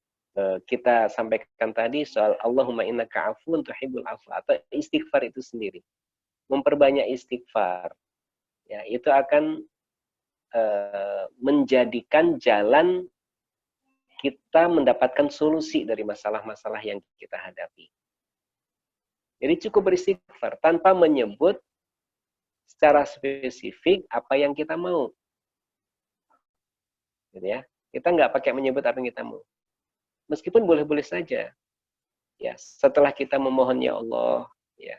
kita sampaikan tadi soal Allahumma innaka afuwun tuhibbul afwa, atau istighfar itu sendiri. Memperbanyak istighfar, ya, itu akan menjadikan jalan kita mendapatkan solusi dari masalah-masalah yang kita hadapi. Jadi cukup beristighfar tanpa menyebut secara spesifik apa yang kita mau. Gitu ya. Kita nggak pakai menyebut apa yang kita mau. Meskipun boleh-boleh saja. Ya, setelah kita memohon, ya Allah, ya,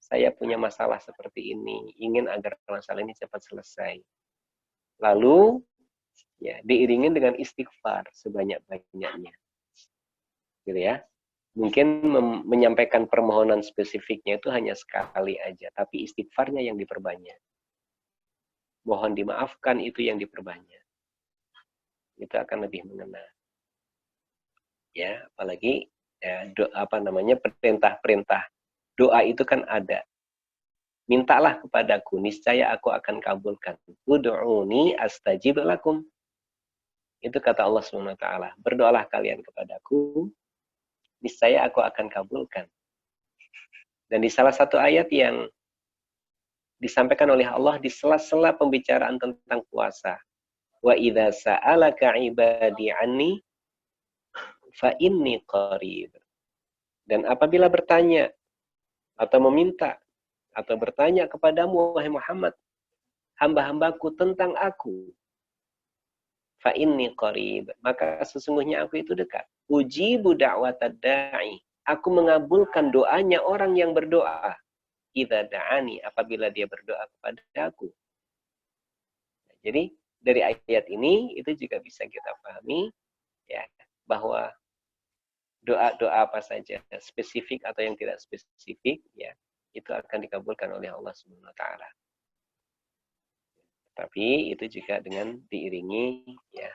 saya punya masalah seperti ini, ingin agar masalah ini cepat selesai. Lalu, ya, diiringi dengan istighfar sebanyak-banyaknya. Gitu ya. Mungkin menyampaikan permohonan spesifiknya itu hanya sekali aja, tapi istighfarnya yang diperbanyak. Mohon dimaafkan itu yang diperbanyak. Itu akan lebih mengena. Ya, apalagi ya, perintah-perintah doa itu kan ada. Mintalah kepadaku, niscaya aku akan kabulkan. Ud'uni astajib lakum. Itu kata Allah SWT. Berdoalah kalian kepadaku, niscaya aku akan kabulkan. Dan di salah satu ayat yang disampaikan oleh Allah di sela-sela pembicaraan tentang puasa, wa idza sa'alaka ibadi anni fa inni qarib. Dan apabila bertanya atau meminta atau bertanya kepadamu wahai Muhammad, hamba-hambaku tentang aku, fa inni qarib, maka sesungguhnya aku itu dekat. Ujibu da'watad da'i, aku mengabulkan doanya orang yang berdoa. Idza da'ani, apabila dia berdoa kepada aku. Jadi dari ayat ini itu juga bisa kita pahami, ya, bahwa doa-doa apa saja, spesifik atau yang tidak spesifik, ya, itu akan dikabulkan oleh Allah Subhanahu wa taala. Tapi itu juga dengan diiringi, ya,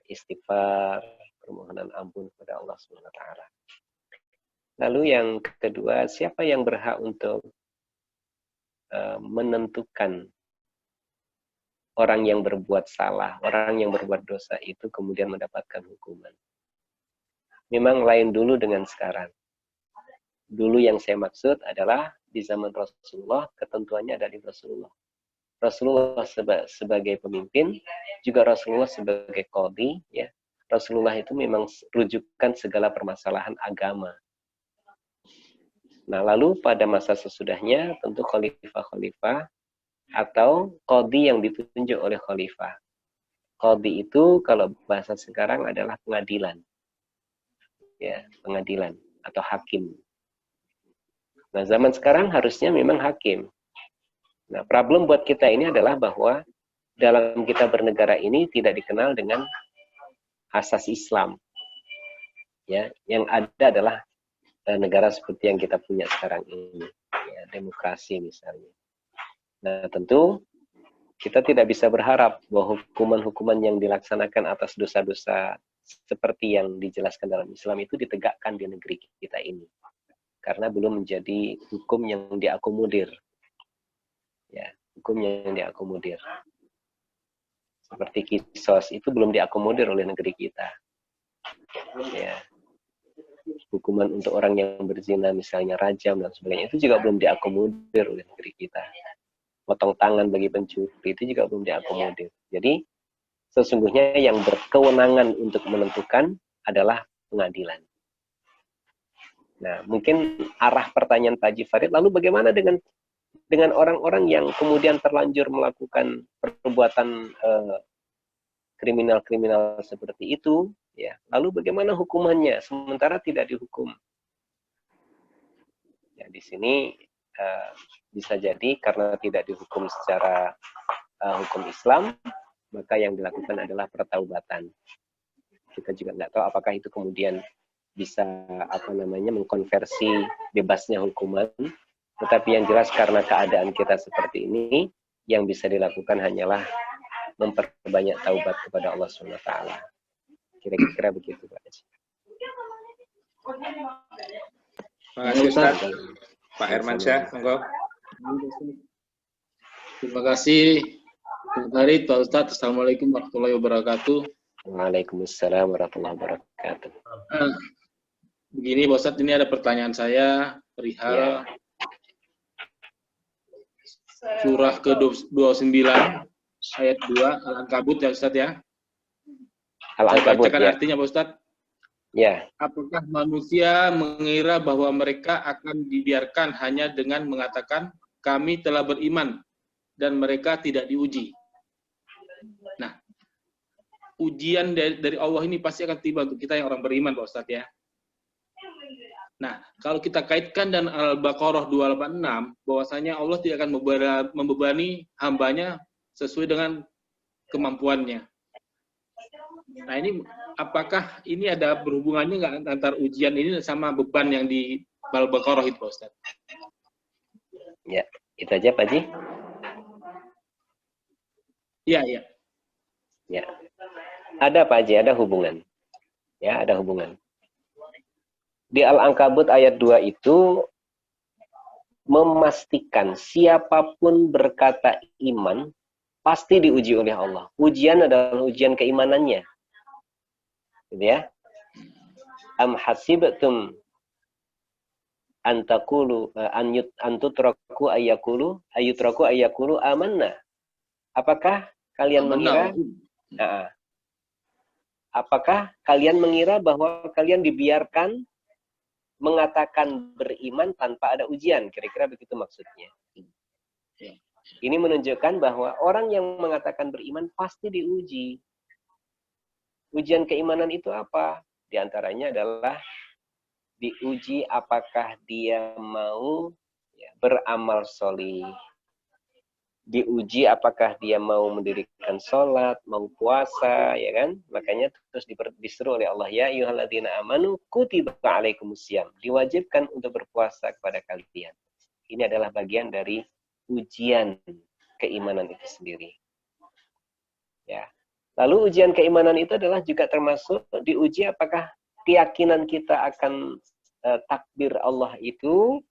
istighfar, permohonan ampun kepada Allah Subhanahu wa taala. Lalu yang kedua, siapa yang berhak untuk menentukan orang yang berbuat salah, orang yang berbuat dosa itu kemudian mendapatkan hukuman? Memang lain dulu dengan sekarang. Dulu yang saya maksud adalah di zaman Rasulullah, ketentuannya dari Rasulullah. Rasulullah sebagai pemimpin, juga Rasulullah sebagai qadhi, ya. Rasulullah itu memang rujukan segala permasalahan agama. Nah, lalu pada masa sesudahnya tentu khalifah-khalifah atau qadhi yang ditunjuk oleh khalifah. Qadhi itu kalau bahasa sekarang adalah pengadilan. Ya, pengadilan atau hakim. Nah, zaman sekarang harusnya memang hakim. Nah, problem buat kita ini adalah bahwa dalam kita bernegara ini tidak dikenal dengan asas Islam. Ya, yang ada adalah negara seperti yang kita punya sekarang ini, ya, demokrasi misalnya. Nah, tentu kita tidak bisa berharap bahwa hukuman-hukuman yang dilaksanakan atas dosa-dosa seperti yang dijelaskan dalam Islam itu ditegakkan di negeri kita ini, karena belum menjadi hukum yang diakomodir. Ya, hukum yang diakomodir. Seperti kisos itu belum diakomodir oleh negeri kita. Ya. Hukuman untuk orang yang berzina misalnya rajam dan sebagainya itu juga belum diakomodir oleh negeri kita. Potong tangan bagi pencuri itu juga belum diakomodir. Jadi sesungguhnya yang berkewenangan untuk menentukan adalah pengadilan. Nah, mungkin arah pertanyaan Pak Haji Farid, lalu bagaimana dengan orang-orang yang kemudian terlanjur melakukan perbuatan kriminal-kriminal seperti itu, ya. Lalu bagaimana hukumannya sementara tidak dihukum? Ya, di sini bisa jadi karena tidak dihukum secara hukum Islam, maka yang dilakukan adalah pertaubatan. Kita juga nggak tahu apakah itu kemudian bisa mengkonversi bebasnya hukuman, tetapi yang jelas karena keadaan kita seperti ini, yang bisa dilakukan hanyalah memperbanyak taubat kepada Allah SWT. Kira-kira begitu, Pak Haji. Terima kasih Ustaz. Pak Hermansyah, monggo. Terima kasih Pak Ustaz. Assalamualaikum warahmatullahi wabarakatuh. Waalaikumsalam warahmatullahi wabarakatuh. Begini Pak Ustaz, ini ada pertanyaan saya perihal surah ke-29 ayat 2 Al-Ankabut ya Ustaz ya. Al-Ankabut, bacakan ya. artinya Pak Ustaz. Ya. Apakah manusia mengira bahwa mereka akan dibiarkan hanya dengan mengatakan kami telah beriman dan mereka tidak diuji? Nah, ujian dari Allah ini pasti akan tiba untuk kita yang orang beriman Pak Ustaz ya. Nah, kalau kita kaitkan dan Al-Baqarah 286, bahwasanya Allah tidak akan membebani hambanya sesuai dengan kemampuannya. Nah, ini apakah ini ada berhubungannya nggak antara ujian ini sama beban yang di Al-Baqarah itu, Pak Ustaz? Ya, itu aja Pak Haji. Iya. Ya. Ada Pak Haji, ada hubungan. Ya, ada hubungan. Di Al-Ankabut ayat 2 itu memastikan siapapun berkata iman pasti diuji oleh Allah. Ujian adalah ujian keimanannya. Gitu ya. Am hasibtum an taqulu an tutraku ayyakulu amanna. Apakah kalian mengira apakah kalian mengira bahwa kalian dibiarkan mengatakan beriman tanpa ada ujian? Kira-kira begitu maksudnya. Ini menunjukkan bahwa orang yang mengatakan beriman pasti diuji. Ujian keimanan itu apa? Di antaranya adalah diuji apakah dia mau beramal sholih. Diuji apakah dia mau mendirikan sholat, mau puasa, ya kan? Makanya terus disuruh oleh Allah, ya ayyuhalladzina amanu kutiba alaikumusiyam. Diwajibkan untuk berpuasa kepada kalian. Ini adalah bagian dari ujian keimanan itu sendiri. Ya. Lalu ujian keimanan itu adalah juga termasuk diuji apakah keyakinan kita akan takdir Allah itu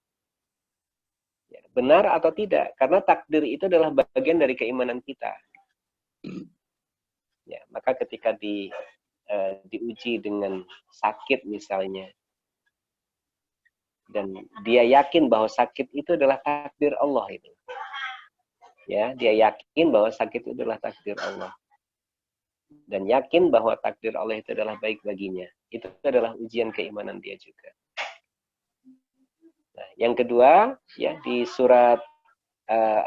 benar atau tidak, karena takdir itu adalah bagian dari keimanan kita. Ya, maka ketika diuji dengan sakit misalnya, dan dia yakin bahwa sakit itu adalah takdir Allah itu. Ya, dia yakin bahwa sakit itu adalah takdir Allah. Dan yakin bahwa takdir Allah itu adalah baik baginya. Itu adalah ujian keimanan dia juga. Nah, yang kedua, ya di surat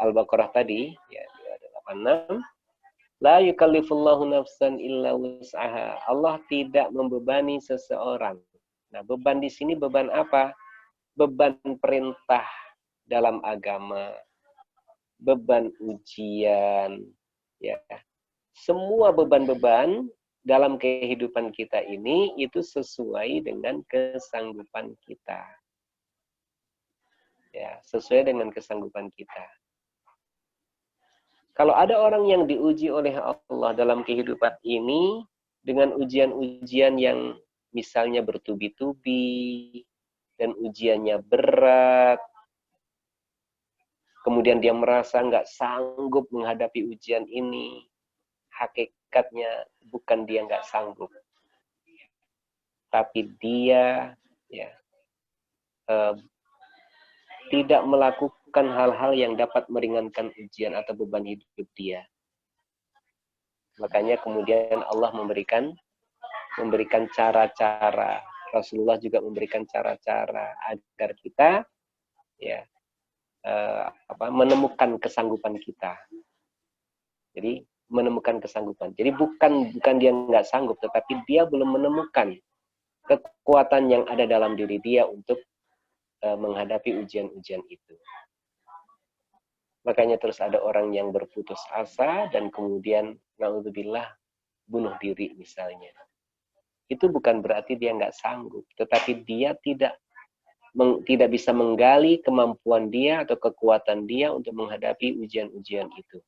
Al-Baqarah tadi, ya 286, la yukallifullahu nafsan illa wus'aha. Allah tidak membebani seseorang. Nah, beban di sini beban apa? Beban perintah dalam agama, beban ujian, ya. Semua beban-beban dalam kehidupan kita ini itu sesuai dengan kesanggupan kita. Ya, sesuai dengan kesanggupan kita. Kalau ada orang yang diuji oleh Allah dalam kehidupan ini dengan ujian-ujian yang misalnya bertubi-tubi dan ujiannya berat, kemudian dia merasa nggak sanggup menghadapi ujian ini, hakikatnya bukan dia nggak sanggup, tapi dia tidak melakukan hal-hal yang dapat meringankan ujian atau beban hidup dia. Makanya kemudian Allah memberikan cara-cara Rasulullah juga memberikan cara-cara agar kita ya menemukan kesanggupan kita. Jadi menemukan kesanggupan. Jadi bukan dia nggak sanggup, tetapi dia belum menemukan kekuatan yang ada dalam diri dia untuk menghadapi ujian-ujian itu. Makanya terus ada orang yang berputus asa dan kemudian naudzubillah bunuh diri misalnya. Itu bukan berarti dia nggak sanggup, tetapi dia tidak bisa menggali kemampuan dia atau kekuatan dia untuk menghadapi ujian-ujian itu.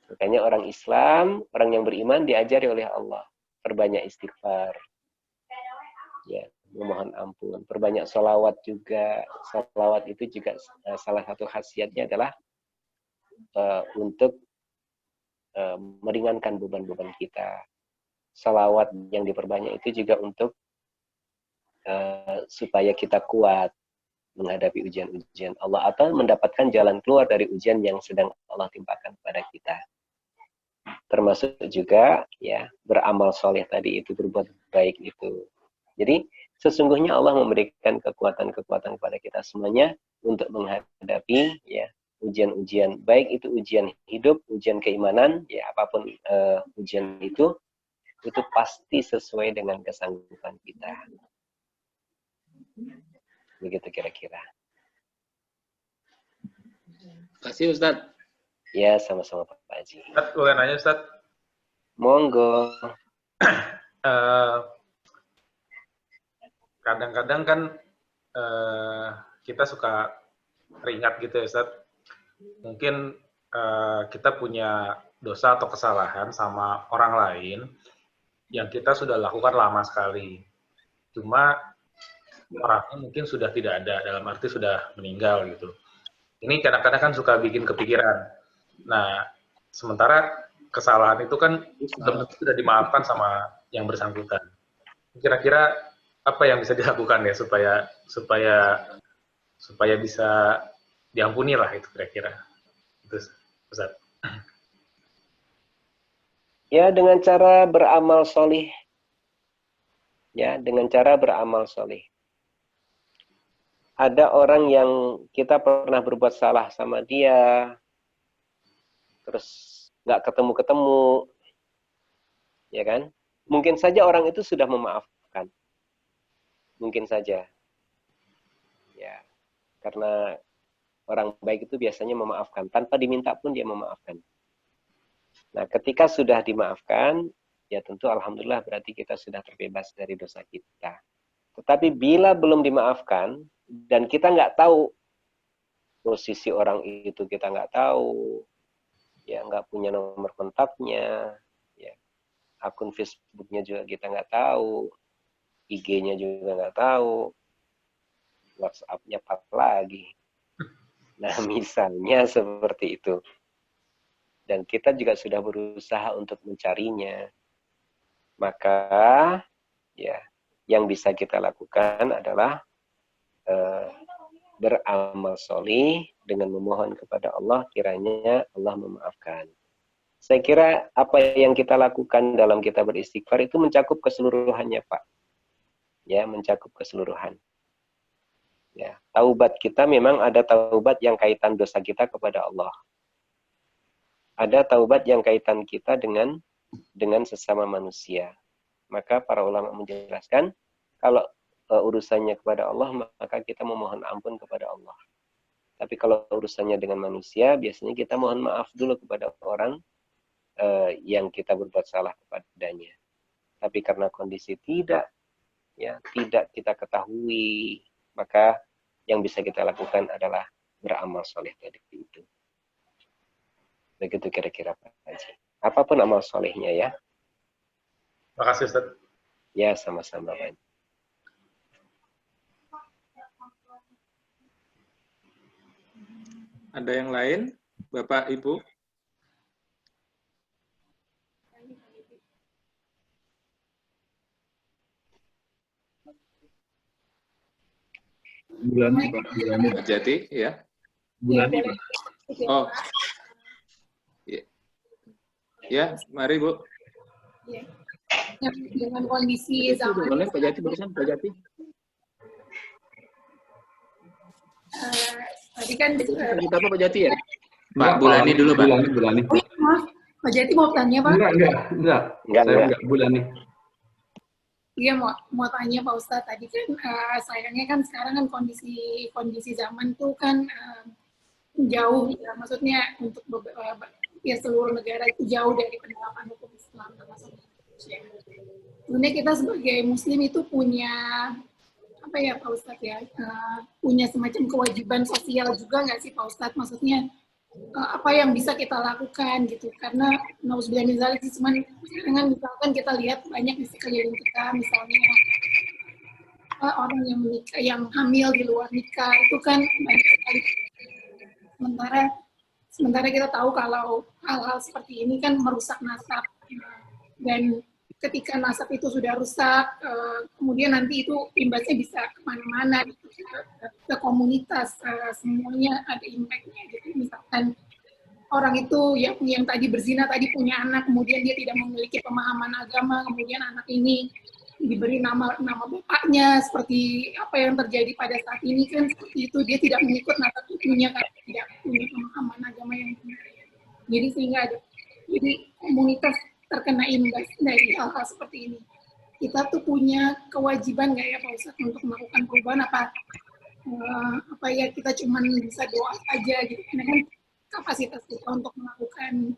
Makanya orang Islam, orang yang beriman diajari oleh Allah, perbanyak istighfar, ya, memohon ampun, perbanyak sholawat juga. Sholawat itu juga salah satu khasiatnya adalah untuk meringankan beban-beban kita. Sholawat yang diperbanyak itu juga untuk supaya kita kuat menghadapi ujian-ujian Allah atau mendapatkan jalan keluar dari ujian yang sedang Allah timpakan kepada kita. Termasuk juga ya beramal soleh tadi itu, berbuat baik itu. Jadi sesungguhnya Allah memberikan kekuatan-kekuatan kepada kita semuanya untuk menghadapi ya ujian-ujian, baik itu ujian hidup, ujian keimanan, ya apapun ujian itu pasti sesuai dengan kesanggupan kita. Begitu kira-kira. Terima kasih Ustadz. Ya, sama-sama Pak Haji. Ustadz, boleh nanya Ustadz? Monggo. Kadang-kadang kan kita suka teringat gitu ya Ustadz. Mungkin kita punya dosa atau kesalahan sama orang lain yang kita sudah lakukan lama sekali. Cuma orangnya mungkin sudah tidak ada, dalam arti sudah meninggal gitu. Ini kadang-kadang kan suka bikin kepikiran. Nah, sementara kesalahan itu kan sudah dimaafkan sama yang bersangkutan. Kira-kira apa yang bisa dilakukan ya supaya bisa diampuni lah itu kira-kira. Itu Ustaz. Ya, dengan cara beramal solih. Ya, dengan cara beramal solih. Ada orang yang kita pernah berbuat salah sama dia, terus nggak ketemu-ketemu, ya kan? Mungkin saja orang itu sudah memaafkan. Mungkin saja. Ya, karena orang baik itu biasanya memaafkan. Tanpa diminta pun dia memaafkan. Nah, ketika sudah dimaafkan, ya tentu alhamdulillah berarti kita sudah terbebas dari dosa kita. Tetapi bila belum dimaafkan, dan kita nggak tahu posisi orang itu, kita nggak tahu, ya nggak punya nomor kontaknya, ya akun Facebooknya juga kita nggak tahu, IG-nya juga nggak tahu, WhatsApp-nya pak lagi. Nah misalnya seperti itu, dan kita juga sudah berusaha untuk mencarinya, maka ya yang bisa kita lakukan adalah beramal solih dengan memohon kepada Allah, kiranya Allah memaafkan. Saya kira apa yang kita lakukan dalam kita beristighfar itu mencakup keseluruhannya, Pak. Ya, mencakup keseluruhan. Ya, taubat kita memang ada taubat yang kaitan dosa kita kepada Allah. Ada taubat yang kaitan kita dengan sesama manusia. Maka para ulama menjelaskan kalau urusannya kepada Allah, maka kita memohon ampun kepada Allah. Tapi kalau urusannya dengan manusia, biasanya kita mohon maaf dulu kepada orang yang kita berbuat salah kepadanya. Tapi karena kondisi tidak kita ketahui, maka yang bisa kita lakukan adalah beramal soleh tadi itu. Begitu kira-kira Pak Haji. Apapun amal solehnya ya. Terima kasih Ustaz. Ya, sama-sama Pak. Ada yang lain, Bapak, Ibu? Bulani, Pak. Bulani. Jati, ya? Bulani, Pak. Oh. Ya, mari, Bu. dengan kondisi zaman. Boleh Pak Jati, barusan Pak Jati. Tadi kan Kita apa Pak Jati ya? Pak Bulani dulu, Pak. Bulani. oh, ya, maaf, Pak Jati mau tanya Pak? Enggak. Saya enggak Bulani. Iya mau tanya Pak Ustadz, tadi kan sayangnya kan sekarang kan kondisi zaman tuh kan jauh ya, maksudnya untuk ya seluruh negara itu jauh dari penerapan hukum Islam termasuk Indonesia. Sebenarnya kita sebagai Muslim itu punya apa ya Pak Ustadz ya, punya semacam kewajiban sosial juga nggak sih Pak Ustadz? Maksudnya apa yang bisa kita lakukan gitu, karena nauzubillah min dzalik, cuman sekarang kan misalkan kita lihat banyak di sekeliling kita, misalnya orang yang menikah, yang hamil di luar nikah itu kan banyak sekali. Sementara kita tahu kalau hal-hal seperti ini kan merusak nasab, dan ketika nasab itu sudah rusak, kemudian nanti itu imbasnya bisa kemana-mana, gitu, ke komunitas, semuanya ada impact-nya. Gitu. Misalkan orang itu yang tadi berzina tadi punya anak, kemudian dia tidak memiliki pemahaman agama, kemudian anak ini diberi nama bapaknya, seperti apa yang terjadi pada saat ini kan seperti itu, dia tidak mengikut nasab ibunya karena tidak punya pemahaman agama yang benar. Jadi sehingga jadi komunitas terkena imbas dari hal-hal seperti ini. Kita tuh punya kewajiban nggak ya Pak Ustadz untuk melakukan perubahan, apa ya kita cuma bisa doa saja gitu, karena kan kapasitas kita untuk melakukan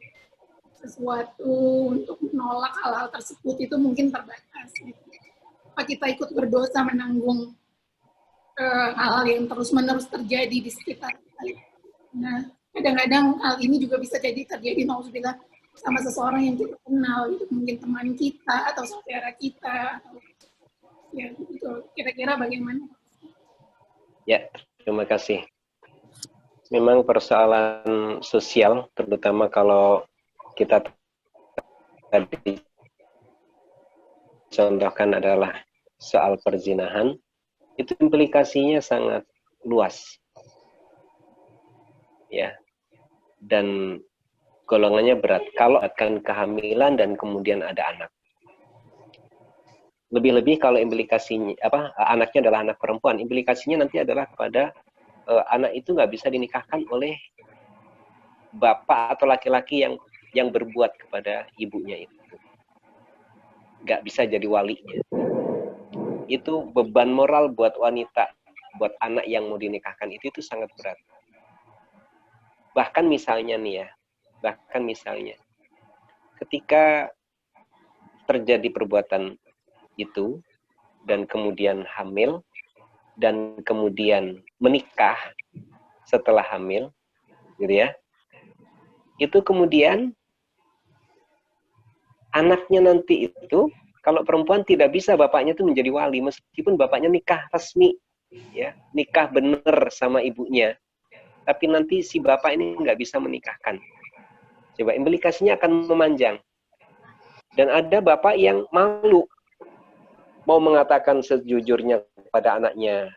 sesuatu, untuk menolak hal-hal tersebut itu mungkin terbatas. Gitu. Apa kita ikut berdosa menanggung hal-hal yang terus-menerus terjadi di sekitar kita. Nah, kadang-kadang hal ini juga bisa jadi terjadi, nauzubillah, sama seseorang yang kita kenal, gitu, mungkin teman kita atau saudara kita, atau ya gitu. Kira-kira bagaimana? Ya, terima kasih. Memang persoalan sosial, terutama kalau kita tadi contohkan adalah soal perzinahan, itu implikasinya sangat luas, ya, dan golongannya berat. Kalau akan kehamilan dan kemudian ada anak, lebih-lebih kalau implikasinya anaknya adalah anak perempuan, implikasinya nanti adalah kepada anak itu nggak bisa dinikahkan oleh bapak atau laki-laki yang berbuat kepada ibunya itu, nggak bisa jadi walinya. Itu beban moral buat wanita, buat anak yang mau dinikahkan itu sangat berat. Bahkan misalnya ketika terjadi perbuatan itu dan kemudian hamil dan kemudian menikah setelah hamil, gitu ya, itu kemudian anaknya nanti itu, kalau perempuan tidak bisa bapaknya itu menjadi wali meskipun bapaknya nikah resmi, ya, nikah bener sama ibunya, tapi nanti si bapak ini nggak bisa menikahkan. Coba implikasinya akan memanjang. Dan ada bapak yang malu mau mengatakan sejujurnya kepada anaknya,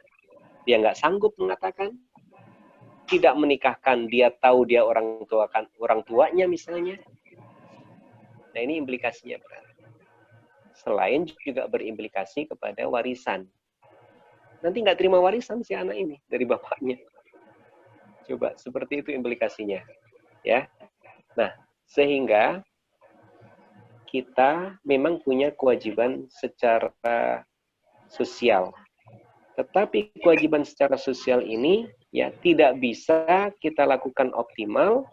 dia nggak sanggup mengatakan, tidak menikahkan, dia tahu dia orang tuanya misalnya. Nah, ini implikasinya berat. Selain juga berimplikasi kepada warisan. Nanti nggak terima warisan si anak ini dari bapaknya. Coba seperti itu implikasinya, ya. Nah, sehingga kita memang punya kewajiban secara sosial. Tetapi kewajiban secara sosial ini ya tidak bisa kita lakukan optimal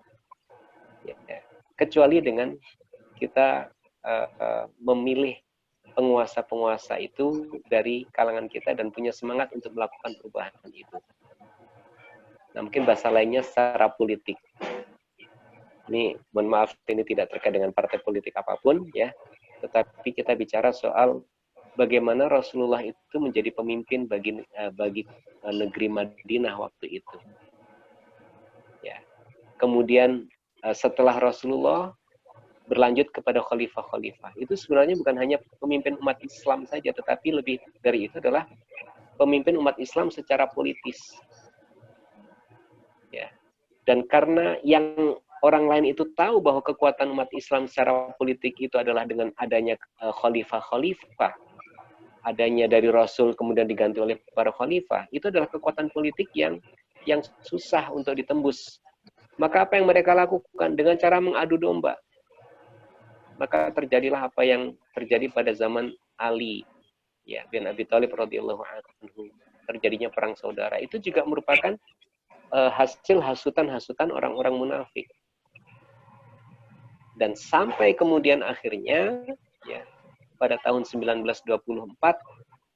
ya, kecuali dengan kita memilih penguasa-penguasa itu dari kalangan kita dan punya semangat untuk melakukan perubahan itu. Nah, mungkin bahasa lainnya secara politik. Ini, mohon maaf, ini tidak terkait dengan partai politik apapun, ya. Tetapi kita bicara soal bagaimana Rasulullah itu menjadi pemimpin bagi negeri Madinah waktu itu. Ya. Kemudian setelah Rasulullah berlanjut kepada khalifah-khalifah. Itu sebenarnya bukan hanya pemimpin umat Islam saja, tetapi lebih dari itu adalah pemimpin umat Islam secara politis. Ya. Dan karena yang orang lain itu tahu bahwa kekuatan umat Islam secara politik itu adalah dengan adanya khalifah-khalifah, adanya dari Rasul kemudian diganti oleh para khalifah, itu adalah kekuatan politik yang susah untuk ditembus. Maka apa yang mereka lakukan dengan cara mengadu domba? Maka terjadilah apa yang terjadi pada zaman Ali, ya, bin Abi Thalib radhiyallahu anhu. Terjadinya perang saudara. Itu juga merupakan hasil hasutan-hasutan orang-orang munafik. Dan sampai kemudian akhirnya, ya, pada tahun 1924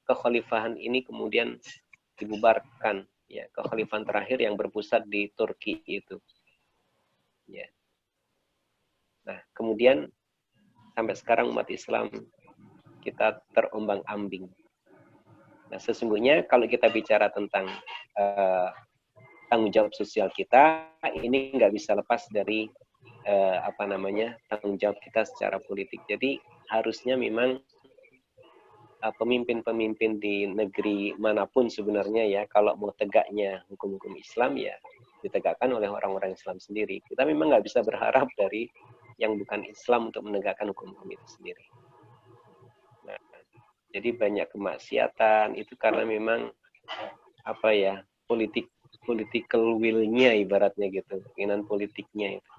kekhalifahan ini kemudian dibubarkan, ya, kekhalifahan terakhir yang berpusat di Turki itu, ya. Nah, kemudian sampai sekarang umat Islam kita terombang-ambing. Nah, sesungguhnya kalau kita bicara tentang tanggung jawab sosial kita, ini nggak bisa lepas dari tanggung jawab kita secara politik. Jadi harusnya memang pemimpin-pemimpin di negeri manapun sebenarnya, ya, kalau mau tegaknya hukum-hukum Islam, ya ditegakkan oleh orang-orang Islam sendiri. Kita memang nggak bisa berharap dari yang bukan Islam untuk menegakkan hukum-hukum itu sendiri. Nah, jadi banyak kemaksiatan itu karena memang political will-nya ibaratnya gitu, keinginan politiknya itu.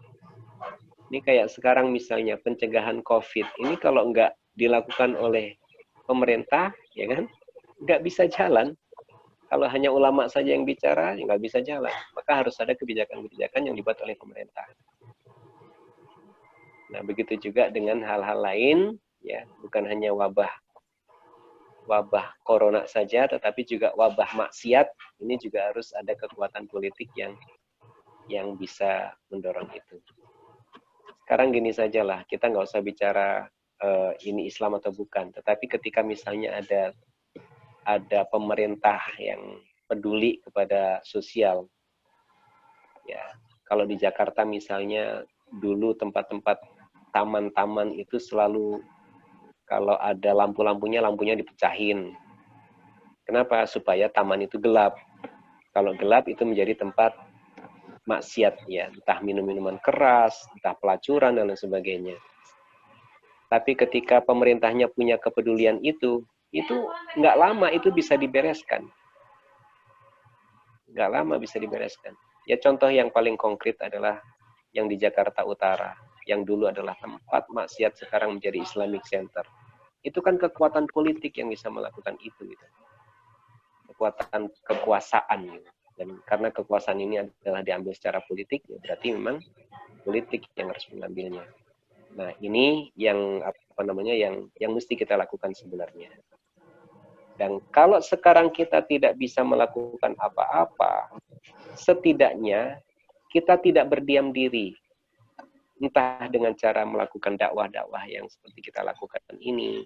Ini kayak sekarang misalnya pencegahan COVID ini kalau nggak dilakukan oleh pemerintah, ya kan, nggak bisa jalan. Kalau hanya ulama saja yang bicara, ya nggak bisa jalan. Maka harus ada kebijakan-kebijakan yang dibuat oleh pemerintah. Nah, begitu juga dengan hal-hal lain, ya, bukan hanya wabah corona saja, tetapi juga wabah maksiat. Ini juga harus ada kekuatan politik yang bisa mendorong itu. Sekarang gini sajalah, kita nggak usah bicara ini Islam atau bukan, tetapi ketika misalnya ada pemerintah yang peduli kepada sosial, ya, kalau di Jakarta misalnya dulu tempat-tempat taman-taman itu selalu kalau ada lampunya dipecahin. Kenapa? Supaya taman itu gelap. Kalau gelap itu menjadi tempat maksiat, ya, entah minum-minuman keras, entah pelacuran dan lain sebagainya. Tapi ketika pemerintahnya punya kepedulian itu nggak lama itu bisa dibereskan. Nggak lama bisa dibereskan. Ya, contoh yang paling konkret adalah yang di Jakarta Utara, yang dulu adalah tempat maksiat sekarang menjadi Islamic Center. Itu kan kekuatan politik yang bisa melakukan itu, gitu. Kekuatan kekuasaan, gitu. Dan karena kekuasaan ini adalah diambil secara politik, ya berarti memang politik yang harus mengambilnya. Nah, ini yang yang mesti kita lakukan sebenarnya. Dan kalau sekarang kita tidak bisa melakukan apa-apa, setidaknya kita tidak berdiam diri. Entah dengan cara melakukan dakwah-dakwah yang seperti kita lakukan ini,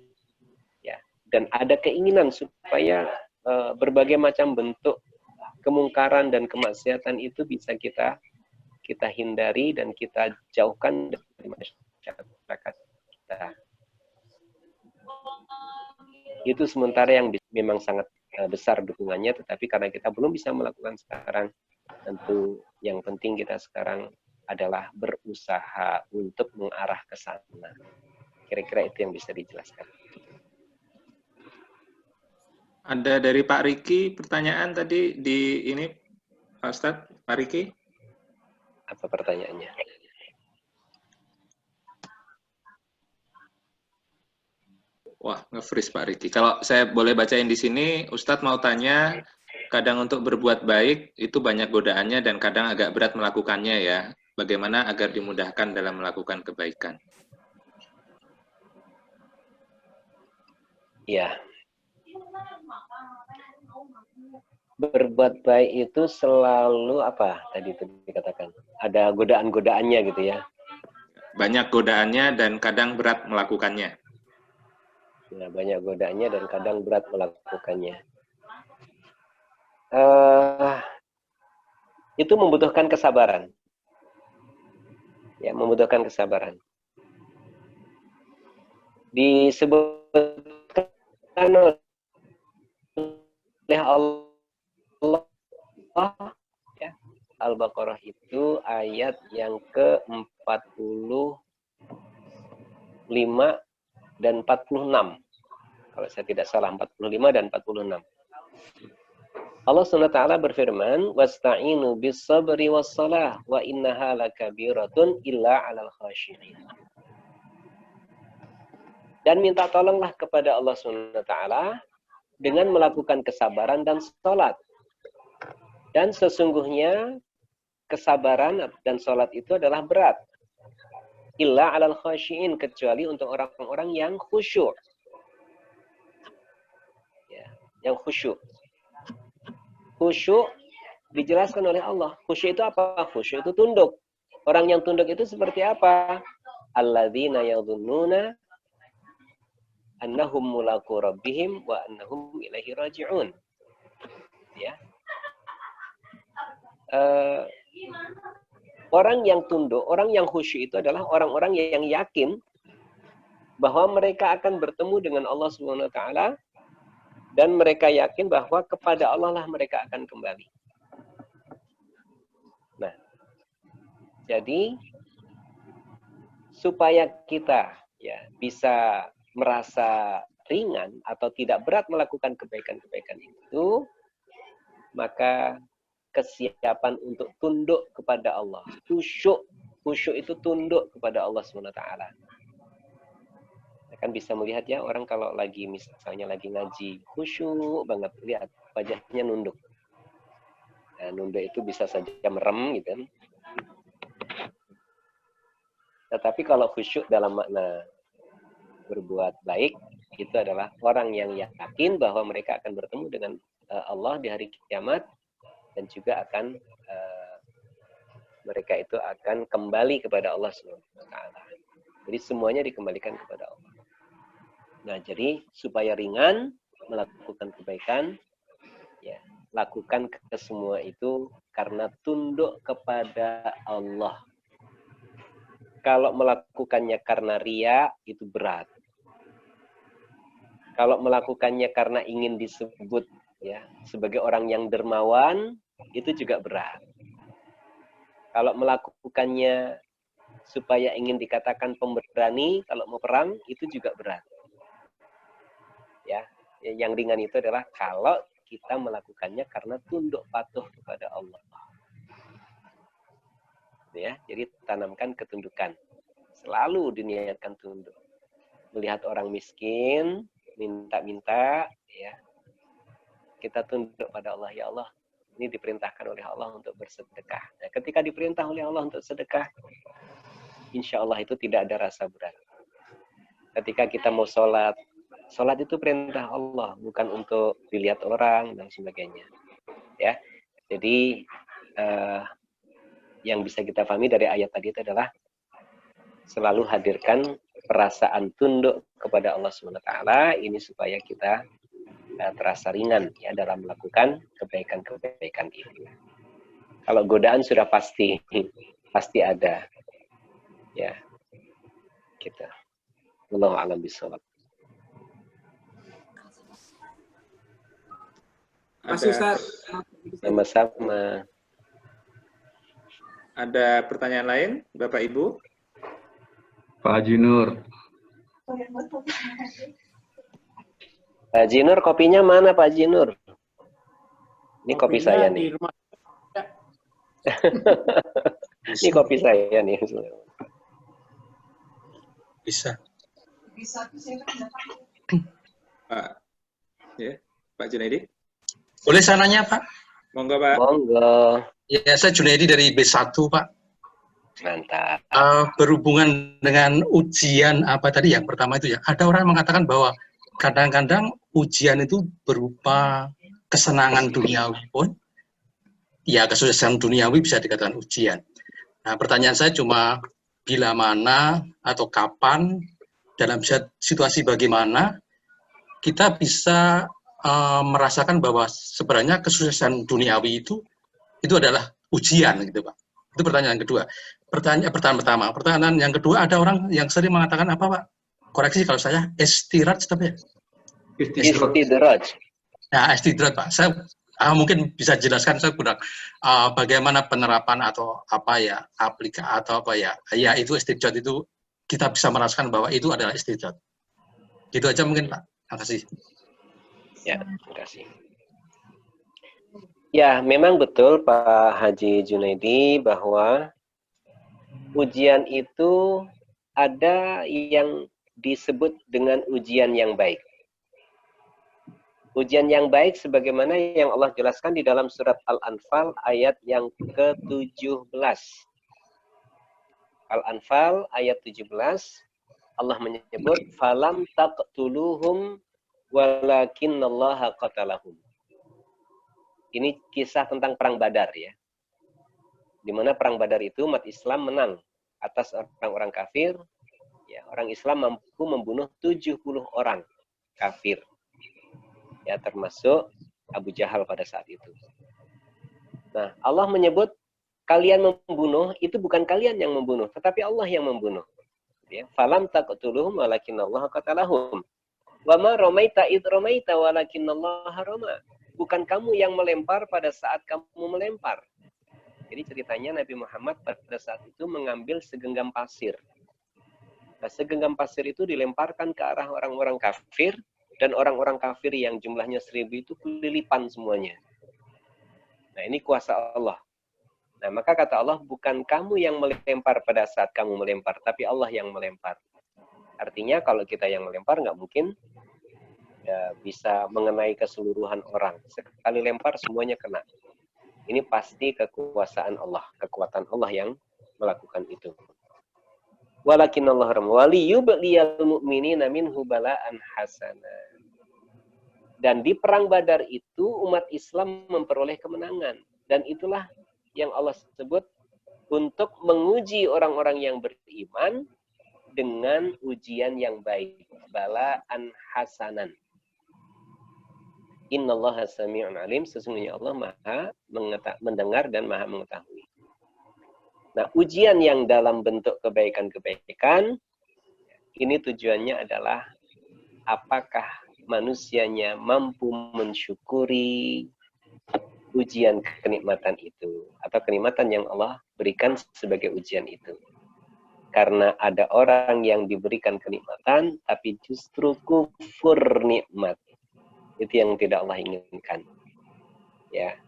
ya. Dan ada keinginan supaya berbagai macam bentuk kemungkaran dan kemaksiatan itu bisa kita hindari dan kita jauhkan dari masyarakat kita. Itu sementara yang memang sangat besar dukungannya, tetapi karena kita belum bisa melakukan sekarang, tentu yang penting kita sekarang adalah berusaha untuk mengarah ke sana. Kira-kira itu yang bisa dijelaskan. Ada dari Pak Riki pertanyaan tadi di ini, Pak Ustadz, Pak Riki. Apa pertanyaannya? Wah, nge-freeze Pak Riki. Kalau saya boleh bacain di sini, Ustadz mau tanya, kadang untuk berbuat baik itu banyak godaannya dan kadang agak berat melakukannya, ya. Bagaimana agar dimudahkan dalam melakukan kebaikan? Ya. Berbuat baik itu selalu apa tadi itu dikatakan? Ada godaan-godaannya gitu ya. Banyak godaannya dan kadang berat melakukannya. Ya, banyak godaannya dan kadang berat melakukannya. Itu membutuhkan kesabaran. Ya, membutuhkan kesabaran. Disebutkan oleh Allah, ya, Al-Baqarah itu ayat yang ke-45 dan 46. Kalau saya tidak salah, 45 dan 46. Allah SWT berfirman, "Wasta'inu bis-sabri was-salah wa innaha lakabiratun illa 'alal khashi'in." Dan minta tolonglah kepada Allah SWT dengan melakukan kesabaran dan salat. Dan sesungguhnya kesabaran dan salat itu adalah berat. Illa 'alal khashi'in, kecuali untuk orang-orang yang khusyuk. Ya, yang khusyuk. Khusyuk dijelaskan oleh Allah. Khusyuk itu apa? Khusyuk itu tunduk. Orang yang tunduk itu seperti apa? Alladzina yadhunnuna annahum mulaqu rabbihim wa annahum ilaihi raji'un. Ya. Orang yang tunduk, orang yang khusyuk itu adalah orang-orang yang yakin bahwa mereka akan bertemu dengan Allah Subhanahu wa taala. Dan mereka yakin bahwa kepada Allah lah mereka akan kembali. Nah, jadi supaya kita ya bisa merasa ringan atau tidak berat melakukan kebaikan-kebaikan itu, maka kesiapan untuk tunduk kepada Allah, khusyuk itu tunduk kepada Allah SWT. Kan bisa melihat ya, orang kalau lagi misalnya lagi ngaji khusyuk banget, lihat wajahnya nunduk. Nah, nunduk itu bisa saja merem gitu kan. Tetapi kalau khusyuk dalam makna berbuat baik, itu adalah orang yang yakin bahwa mereka akan bertemu dengan Allah di hari kiamat, dan juga akan mereka itu akan kembali kepada Allah SWT. Jadi semuanya dikembalikan kepada Allah. Nah, jadi supaya ringan melakukan kebaikan, ya, lakukan ke semua itu karena tunduk kepada Allah. Kalau melakukannya karena ria, itu berat. Kalau melakukannya karena ingin disebut ya sebagai orang yang dermawan, itu juga berat. Kalau melakukannya supaya ingin dikatakan pemberani, kalau mau perang, itu juga berat. Ya, yang ringan itu adalah kalau kita melakukannya karena tunduk patuh kepada Allah. Ya, jadi tanamkan ketundukan. Selalu diniatkan tunduk. Melihat orang miskin, minta-minta, ya, kita tunduk pada Allah. Ya Allah, ini diperintahkan oleh Allah untuk bersedekah. Nah, ketika diperintah oleh Allah untuk sedekah, insya Allah itu tidak ada rasa berat. Ketika kita mau sholat, sholat itu perintah Allah, bukan untuk dilihat orang dan sebagainya. Ya, jadi yang bisa kita pahami dari ayat tadi itu adalah selalu hadirkan perasaan tunduk kepada Allah SWT. Ini supaya kita terasa ringan ya dalam melakukan kebaikan-kebaikan ini. Kalau godaan sudah pasti ada. Ya, kita. Wallahu a'lam bishawab. Sama-sama. Ada pertanyaan lain, Bapak Ibu? Pak Haji Nur. Pak Haji Nur, kopinya mana Pak Haji Nur? Ini kopi saya nih. Ini kopi saya nih. Bisa. Pak, ya, Pak Junaidi. Boleh saya nanya, Pak? Monggo, Pak. Monggo. Ya, saya Junaidi dari B1, Pak. Mantap. Berhubungan dengan ujian apa tadi yang pertama itu ya, ada orang mengatakan bahwa kadang-kadang ujian itu berupa kesenangan duniawi pun, ya kesuksesan duniawi bisa dikatakan ujian. Nah, pertanyaan saya cuma bila mana atau kapan, dalam situasi bagaimana, kita bisa merasakan bahwa sebenarnya kesuksesan duniawi itu adalah ujian, gitu Pak. Itu pertanyaan kedua. Pertanyaan pertama. Pertanyaan yang kedua, ada orang yang sering mengatakan apa Pak? Koreksi kalau saya, istidraj, tapi ya? Istidraj. Nah, istidraj Pak. Saya Mungkin bisa jelaskan saya kurang bagaimana penerapan atau apa ya atau apa ya itu istidrat itu kita bisa merasakan bahwa itu adalah istidrat. Gitu aja mungkin Pak. Terima kasih. Ya, terima kasih. Ya, memang betul Pak Haji Junaidi bahwa ujian itu ada yang disebut dengan ujian yang baik. Ujian yang baik sebagaimana yang Allah jelaskan di dalam surat Al-Anfal ayat yang ke-17. Al-Anfal ayat 17, Allah menyebut falam taqtuluhum walakinnallaha qatalahum. Ini kisah tentang perang Badar ya. Di mana perang Badar itu umat Islam menang atas orang-orang kafir. Ya, orang Islam mampu membunuh 70 orang kafir. Ya, termasuk Abu Jahal pada saat itu. Nah, Allah menyebut kalian membunuh itu bukan kalian yang membunuh, tetapi Allah yang membunuh. Ya, falam taqtuluhum walakinallaha qatalahum. Wa ma ramaita id ramaita walakinallaha rama. Bukan kamu yang melempar pada saat kamu melempar. Jadi ceritanya Nabi Muhammad pada saat itu mengambil segenggam pasir. Nah, segenggam pasir itu dilemparkan ke arah orang-orang kafir. Dan orang-orang kafir yang jumlahnya 1000 itu kelilipan semuanya. Nah, ini kuasa Allah. Nah, maka kata Allah, bukan kamu yang melempar pada saat kamu melempar, tapi Allah yang melempar. Artinya kalau kita yang melempar, nggak mungkin ya, bisa mengenai keseluruhan orang. Sekali lempar, semuanya kena. Ini pasti kekuasaan Allah, kekuatan Allah yang melakukan itu. Walakinallahu waliyubliyal mu'minina minhu bala'an hasanah. Dan di perang Badar itu umat Islam memperoleh kemenangan. Dan itulah yang Allah sebut untuk menguji orang-orang yang beriman dengan ujian yang baik. Bala'an hasanan. Innallaha sami'un alim. Sesungguhnya Allah maha mendengar dan maha mengetahui. Nah, ujian yang dalam bentuk kebaikan-kebaikan, ini tujuannya adalah apakah manusianya mampu mensyukuri ujian kenikmatan itu, atau kenikmatan yang Allah berikan sebagai ujian itu. Karena ada orang yang diberikan kenikmatan, tapi justru kufur nikmat. Itu yang tidak Allah inginkan. Ya.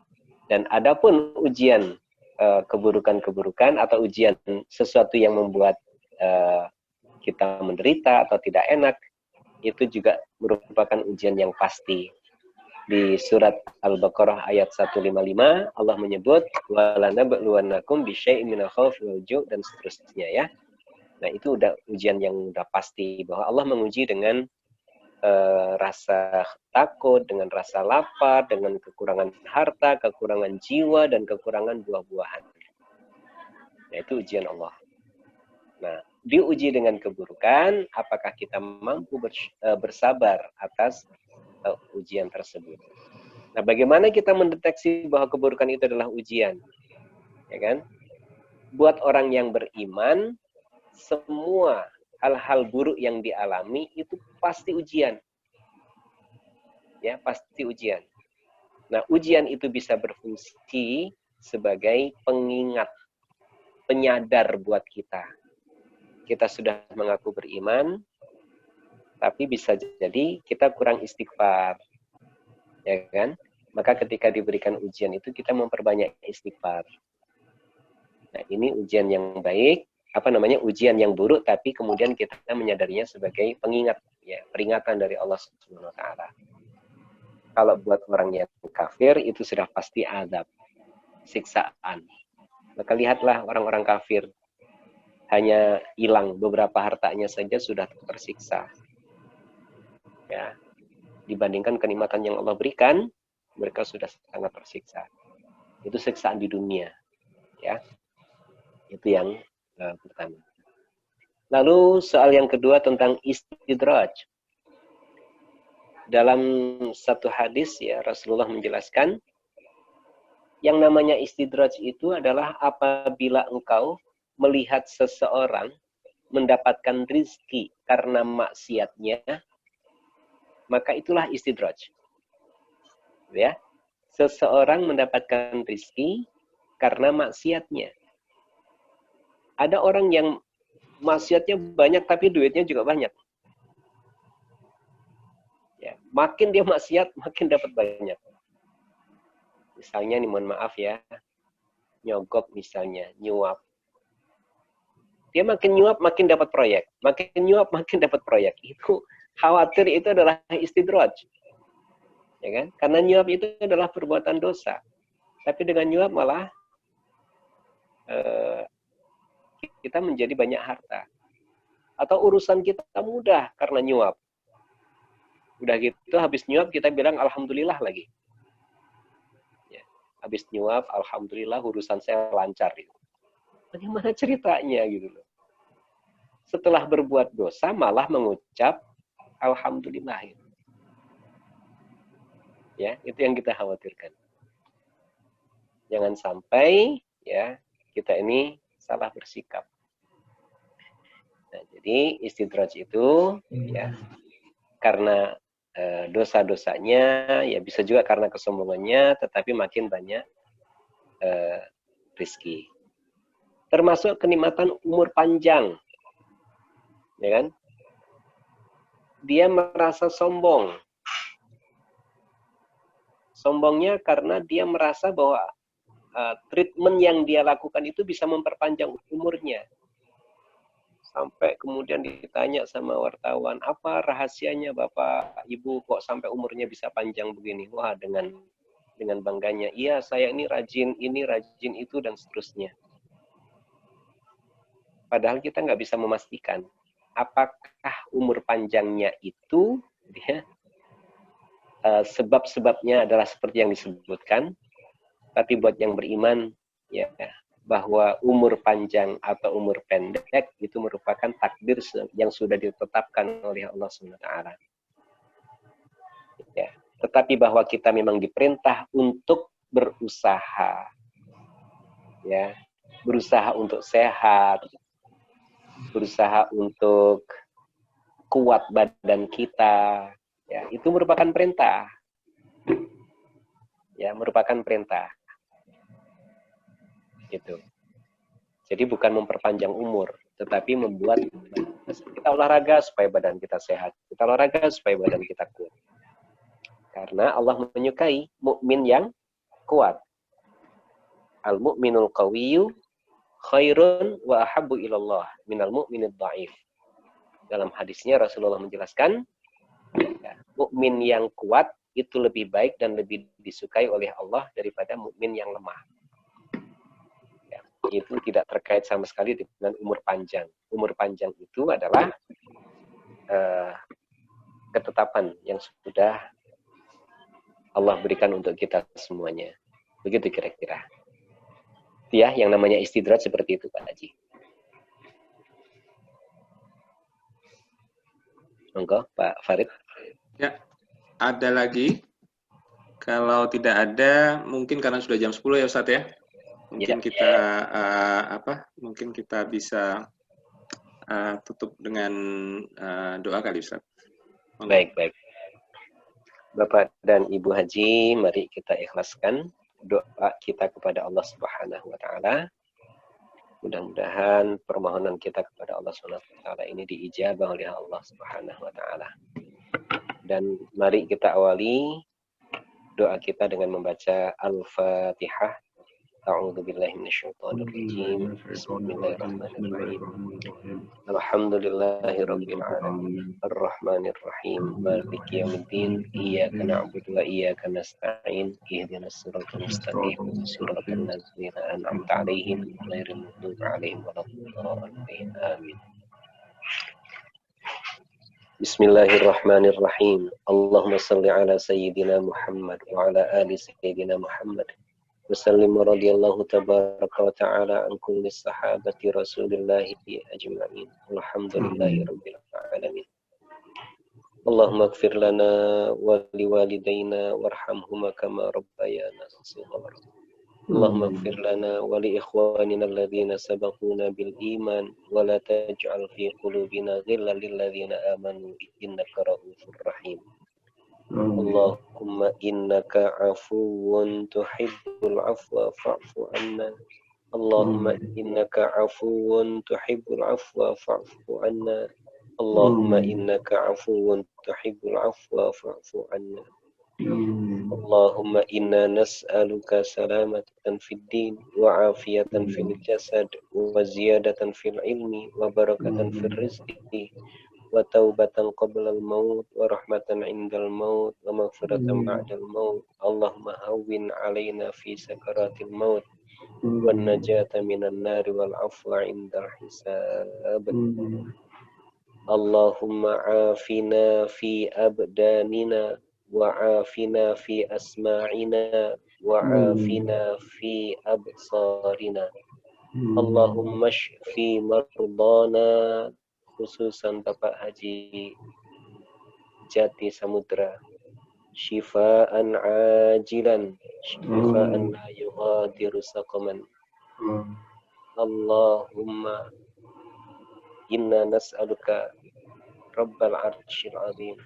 Dan adapun ujian keburukan-keburukan atau ujian sesuatu yang membuat kita menderita atau tidak enak, itu juga merupakan ujian yang pasti. Di surat Al-Baqarah ayat 155 Allah menyebut walanabluwannakum bisyai'in minal khaufi wal ju' dan seterusnya ya. Nah, itu udah ujian yang udah pasti bahwa Allah menguji dengan rasa takut, dengan rasa lapar, dengan kekurangan harta, kekurangan jiwa, dan kekurangan buah-buahan. Nah, itu ujian Allah. Nah, diuji dengan keburukan, apakah kita mampu bersabar atas ujian tersebut. Nah, bagaimana kita mendeteksi bahwa keburukan itu adalah ujian? Ya kan? Buat orang yang beriman, semua hal-hal buruk yang dialami itu pasti ujian. Ya, pasti ujian. Nah, ujian itu bisa berfungsi sebagai pengingat, penyadar buat kita. Kita sudah mengaku beriman, tapi bisa jadi kita kurang istighfar. Ya kan? Maka ketika diberikan ujian itu kita memperbanyak istighfar. Nah, ini ujian yang baik, ujian yang buruk, tapi kemudian kita menyadarinya sebagai pengingat, ya, peringatan dari Allah Subhanahu wa taala. Kalau buat orang yang kafir itu sudah pasti azab, siksaan. Maka lihatlah orang-orang kafir hanya hilang beberapa hartanya saja sudah tersiksa. Ya, dibandingkan kenikmatan yang Allah berikan, mereka sudah sangat tersiksa. Itu siksaan di dunia, ya. Itu yang pertama. Lalu soal yang kedua tentang istidraj. Dalam satu hadis ya Rasulullah menjelaskan yang namanya istidraj itu adalah apabila engkau melihat seseorang mendapatkan rizki karena maksiatnya, maka itulah istidraj. Ya. Seseorang mendapatkan rizki karena maksiatnya. Ada orang yang maksiatnya banyak tapi duitnya juga banyak. Ya, makin dia maksiat, makin dapat banyak. Misalnya nih, mohon maaf ya, nyogok misalnya, nyuap. Dia makin nyuap, makin dapat proyek. Makin nyuap, makin dapat proyek. Itu khawatir itu adalah istidraj. Ya kan? Karena nyuap itu adalah perbuatan dosa. Tapi dengan nyuap malah kita menjadi banyak harta. Atau urusan kita mudah karena nyuap. Udah gitu, habis nyuap kita bilang alhamdulillah lagi. Ya, habis nyuap, alhamdulillah urusan saya lancar. Gitu. Bagaimana ceritanya gitu loh. Setelah berbuat dosa malah mengucap alhamdulillah. Gitu. Ya, itu yang kita khawatirkan. Jangan sampai ya kita ini salah bersikap. Nah, jadi istidraj itu ya karena dosa-dosanya, ya bisa juga karena kesombongannya, tetapi makin banyak rizki. Termasuk kenikmatan umur panjang, ya kan? Dia merasa sombong. Sombongnya karena dia merasa bahwa treatment yang dia lakukan itu bisa memperpanjang umurnya. Sampai kemudian ditanya sama wartawan, apa rahasianya Bapak, Ibu kok sampai umurnya bisa panjang begini? Wah, dengan bangganya, iya saya ini rajin itu, dan seterusnya. Padahal kita nggak bisa memastikan apakah umur panjangnya itu ya, sebab-sebabnya adalah seperti yang disebutkan. Tapi buat yang beriman, ya, bahwa umur panjang atau umur pendek itu merupakan takdir yang sudah ditetapkan oleh Allah SWT. Ya, tetapi bahwa kita memang diperintah untuk berusaha, ya, berusaha untuk sehat, berusaha untuk kuat badan kita, ya, itu merupakan perintah, ya, merupakan perintah. Gitu. Jadi bukan memperpanjang umur, tetapi membuat kita olahraga supaya badan kita sehat. Kita olahraga supaya badan kita kuat. Karena Allah menyukai mukmin yang kuat. Al-mu'minul qawiyyu khairun wa ahabbu ilallah minal mu'minid dha'if. Dalam hadisnya Rasulullah menjelaskan, ya, mukmin yang kuat itu lebih baik dan lebih disukai oleh Allah daripada mukmin yang lemah. Itu tidak terkait sama sekali dengan umur panjang. Umur panjang itu adalah ketetapan yang sudah Allah berikan untuk kita semuanya. Begitu kira-kira. Ya, yang namanya istidraj seperti itu, Pak Haji. Monggo, Pak Farid. Ya, ada lagi? Kalau tidak ada, mungkin karena sudah jam 10 ya Ustadz ya. Mungkin kita mungkin kita bisa tutup dengan doa kali Ustaz. Baik. Bapak dan Ibu Haji, mari kita ikhlaskan doa kita kepada Allah Subhanahu wa taala. Mudah-mudahan permohonan kita kepada Allah Subhanahu wa taala ini diijabah oleh Allah Subhanahu wa taala. Dan mari kita awali doa kita dengan membaca Al-Fatihah. A'udzu billahi minasyaitonir rajim. Bismillahirrahmanirrahim. Alhamdulillahirabbil alamin. Arrahmanir rahim. Maliki yaumiddin. Iyyaka na'budu wa iyyaka nasta'in. Ihdinas siratal mustaqim. Shiratal ladzina an'amta 'alaihim ghairil maghdubi 'alaihim waladdallin. Amin. Bismillahirrahmanirrahim. Allahumma shalli ala sayyidina Muhammad wa ala ali sayyidina Muhammad. Wasallim radhiyallahu tabaraka wa ta'ala an kulli sahabati Rasulillahi ajma'in. Alhamdulillahi rabbil alamin. Allahumma ighfir lana wa liwalidayna warhamhuma kama rabbayana shighara. Allahumma ighfir lana wa li ikhwanina alladhina sabaquna bil iman wa la taj'al fi qulubina ghillan lil ladzina amanu innaka ra'ufur rahim. Allahumma innaka afuwun tuhibbul afwa fa'fu anna. Allahumma innaka afuwun tuhibbul afwa fa'fu anna. Allahumma innaka afuwun tuhibbul afwa fa'fu anna. Allahumma inna nas'aluka salamatan fid din wa afiyatan fil jasad wa ziyadatan fil ilmi wa barakatan fil rizqi wa taubatan qabla al-maut wa rahmatan 'indal maut wa maghfiratan ba'dal maut. Allahumma hawwin 'alaina fi sakaratil maut wan najata minan nar wal 'afwa 'indal hisab. Allahumma 'afina fi abdanina wa 'afina fi asma'ina wa 'afina fi absarina. Allahumma shfi mardana, khususan Bapak Haji Jati Samudra, syifaan ajilan, syifaan la yughadiru saqaman. Allahumma inna nas'aluka rabbal arshil azim,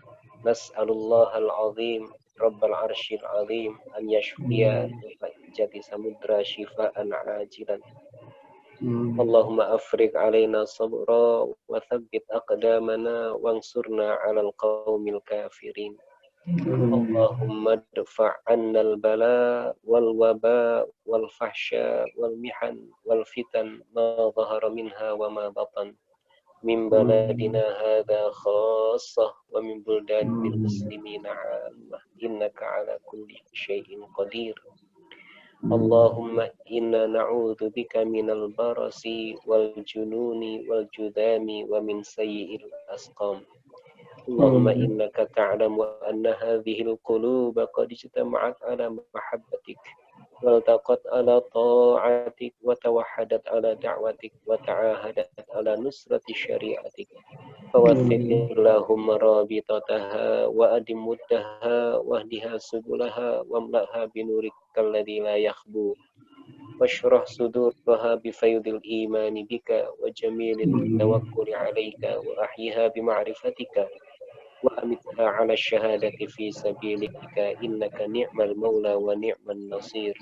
nas'alullahal azim rabbal arshil azim an yashfiya Bapak Jati Samudra syifaan ajilan. Allahumma afriq alaina sabra wa thabbit aqdamana wansurna 'alal qaumil kafirin. Allahumma dfa' 'anna al-bala wal waba wal fahsya wal mihan wal fitan ma dhahara minha wa ma batan min baladina hadha khassah wa min buldanil muslimina 'ammah innaka 'ala kulli syai'in qadir. Allahumma inna na'udzu bika minal barasi wal jununi wal judami wa min sayyi'il asqam. Allahumma innaka ta'lamu anna hadhil quluba qad ijtama'at ala mahabbatik wa taqat ala ta'atik wa tawahhadat ala da'watik wa ta'ahadat ala nusrati syari'atik. Fawathiq Allahumma rabitataha wa adim muddaha wahdiha subulaha wamla'ha binurikal ladzi la yakhbu washrah sudurha bifayudil imani bika wa jamilil tawakkuli alaika wa ahyiha bima'rifatika wa amitha ala syahadati fi sabilika innaka ni'mal maula wa ni'man nasir.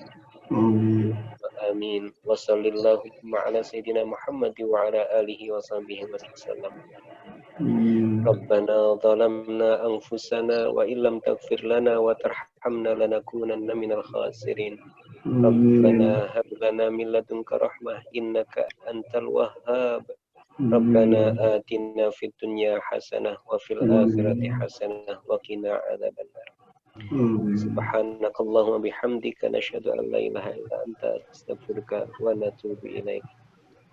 Amin. Wa sallallahu ala sayyidina Muhammad wa ala alihi wa sahbihi wa sallam. Rabbana zalamna anfusana wa illam taghfir lana wa tarhamna lanakunanna minal khasirin. Rabbana hab lana min ladunka rahmah innaka antal wahhab. Rabbana atina fid dunya hasanah wa fil akhirati hasanah wa qina adzabannar. Subhanakallahumma bihamdika nashhadu an la ilaha illa anta astaghfiruka wa natubu ilaik.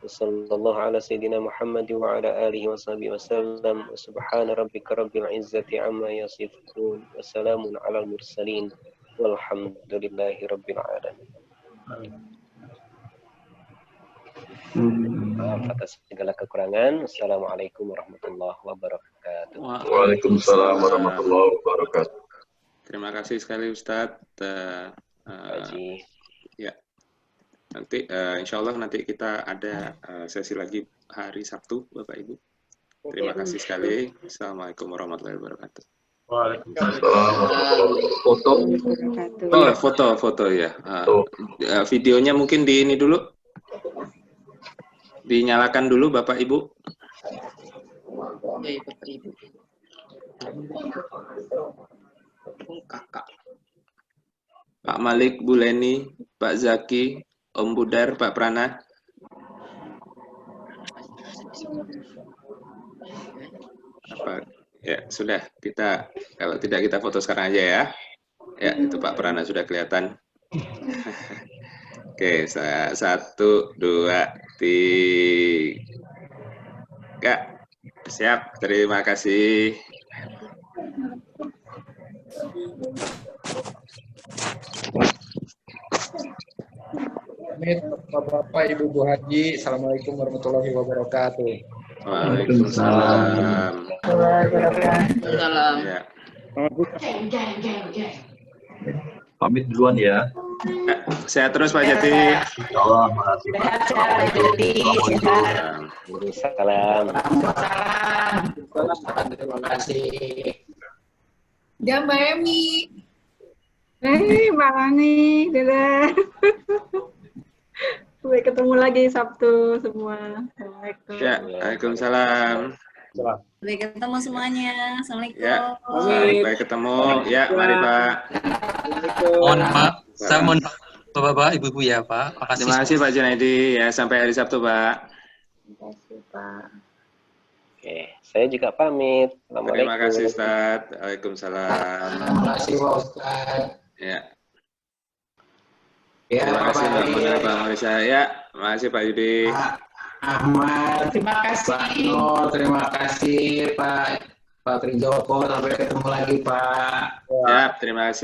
Wassallallahu ala sayyidina Muhammad wa ala alihi wa sahbihi wasallam. Wa subhana rabbika rabbil izzati amma yasifun. Wa salamun alal mursalin. Walhamdulillahi rabbil alamin. Maaf atas segala kekurangan. Assalamualaikum warahmatullahi wabarakatuh. Waalaikumsalam warahmatullahi wabarakatuh. Terima kasih sekali Ustadz. Haji. Ya. Nanti insya Allah nanti kita ada sesi lagi hari Sabtu, Bapak Ibu. Terima kasih sekali. Assalamualaikum warahmatullahi wabarakatuh. Foto. Foto ya. Videonya mungkin di ini dulu. Dinyalakan dulu Bapak Ibu. Bapak Ibu. Kakak. Pak Malik, Bu Leni, Pak Zaki, Om Budar, Pak Prana. Apa? Ya, sudah. Kita kalau tidak kita foto sekarang aja ya. Ya, itu Pak Prana sudah kelihatan. Oke, 1, 2, 3. Siap. Terima kasih. Bapak, Ibu, Bu Haji, Assalamualaikum warahmatullahi wabarakatuh. Waalaikumsalam. Waalaikumsalam. Ya. Pamit duluan ya. Sehat terus Pak Jati. Allah makasih. Salam. Terima kasih. Dan Mbak Emi. Mbak Ani, dadah. Sampai ketemu lagi Sabtu semua. Assalamualaikum. Ya, Waalaikumsalam. Sampai ketemu semuanya. Assalamualaikum. Ya, sampai ketemu. Ya, mari Pak. Mohon maaf, saya mohon maaf, Bapak-bapak, Ibu-ibu ya Pak. Makasih. Terima kasih Pak Junaidi. Ya, sampai hari Sabtu Pak. Terima kasih Pak. Oke, saya juga pamit. Terima kasih Ustaz. Waalaikumsalam. Terima kasih Pak Ustaz. Ya. Ya, Terima kasih Mbak Mona, Bang Marisa. Ya, terima kasih Pak Yudi. Pak Ahmad, Terima kasih. Pak Nur, terima kasih Pak Trijoko. Sampai ketemu lagi Pak. Ya, terima kasih.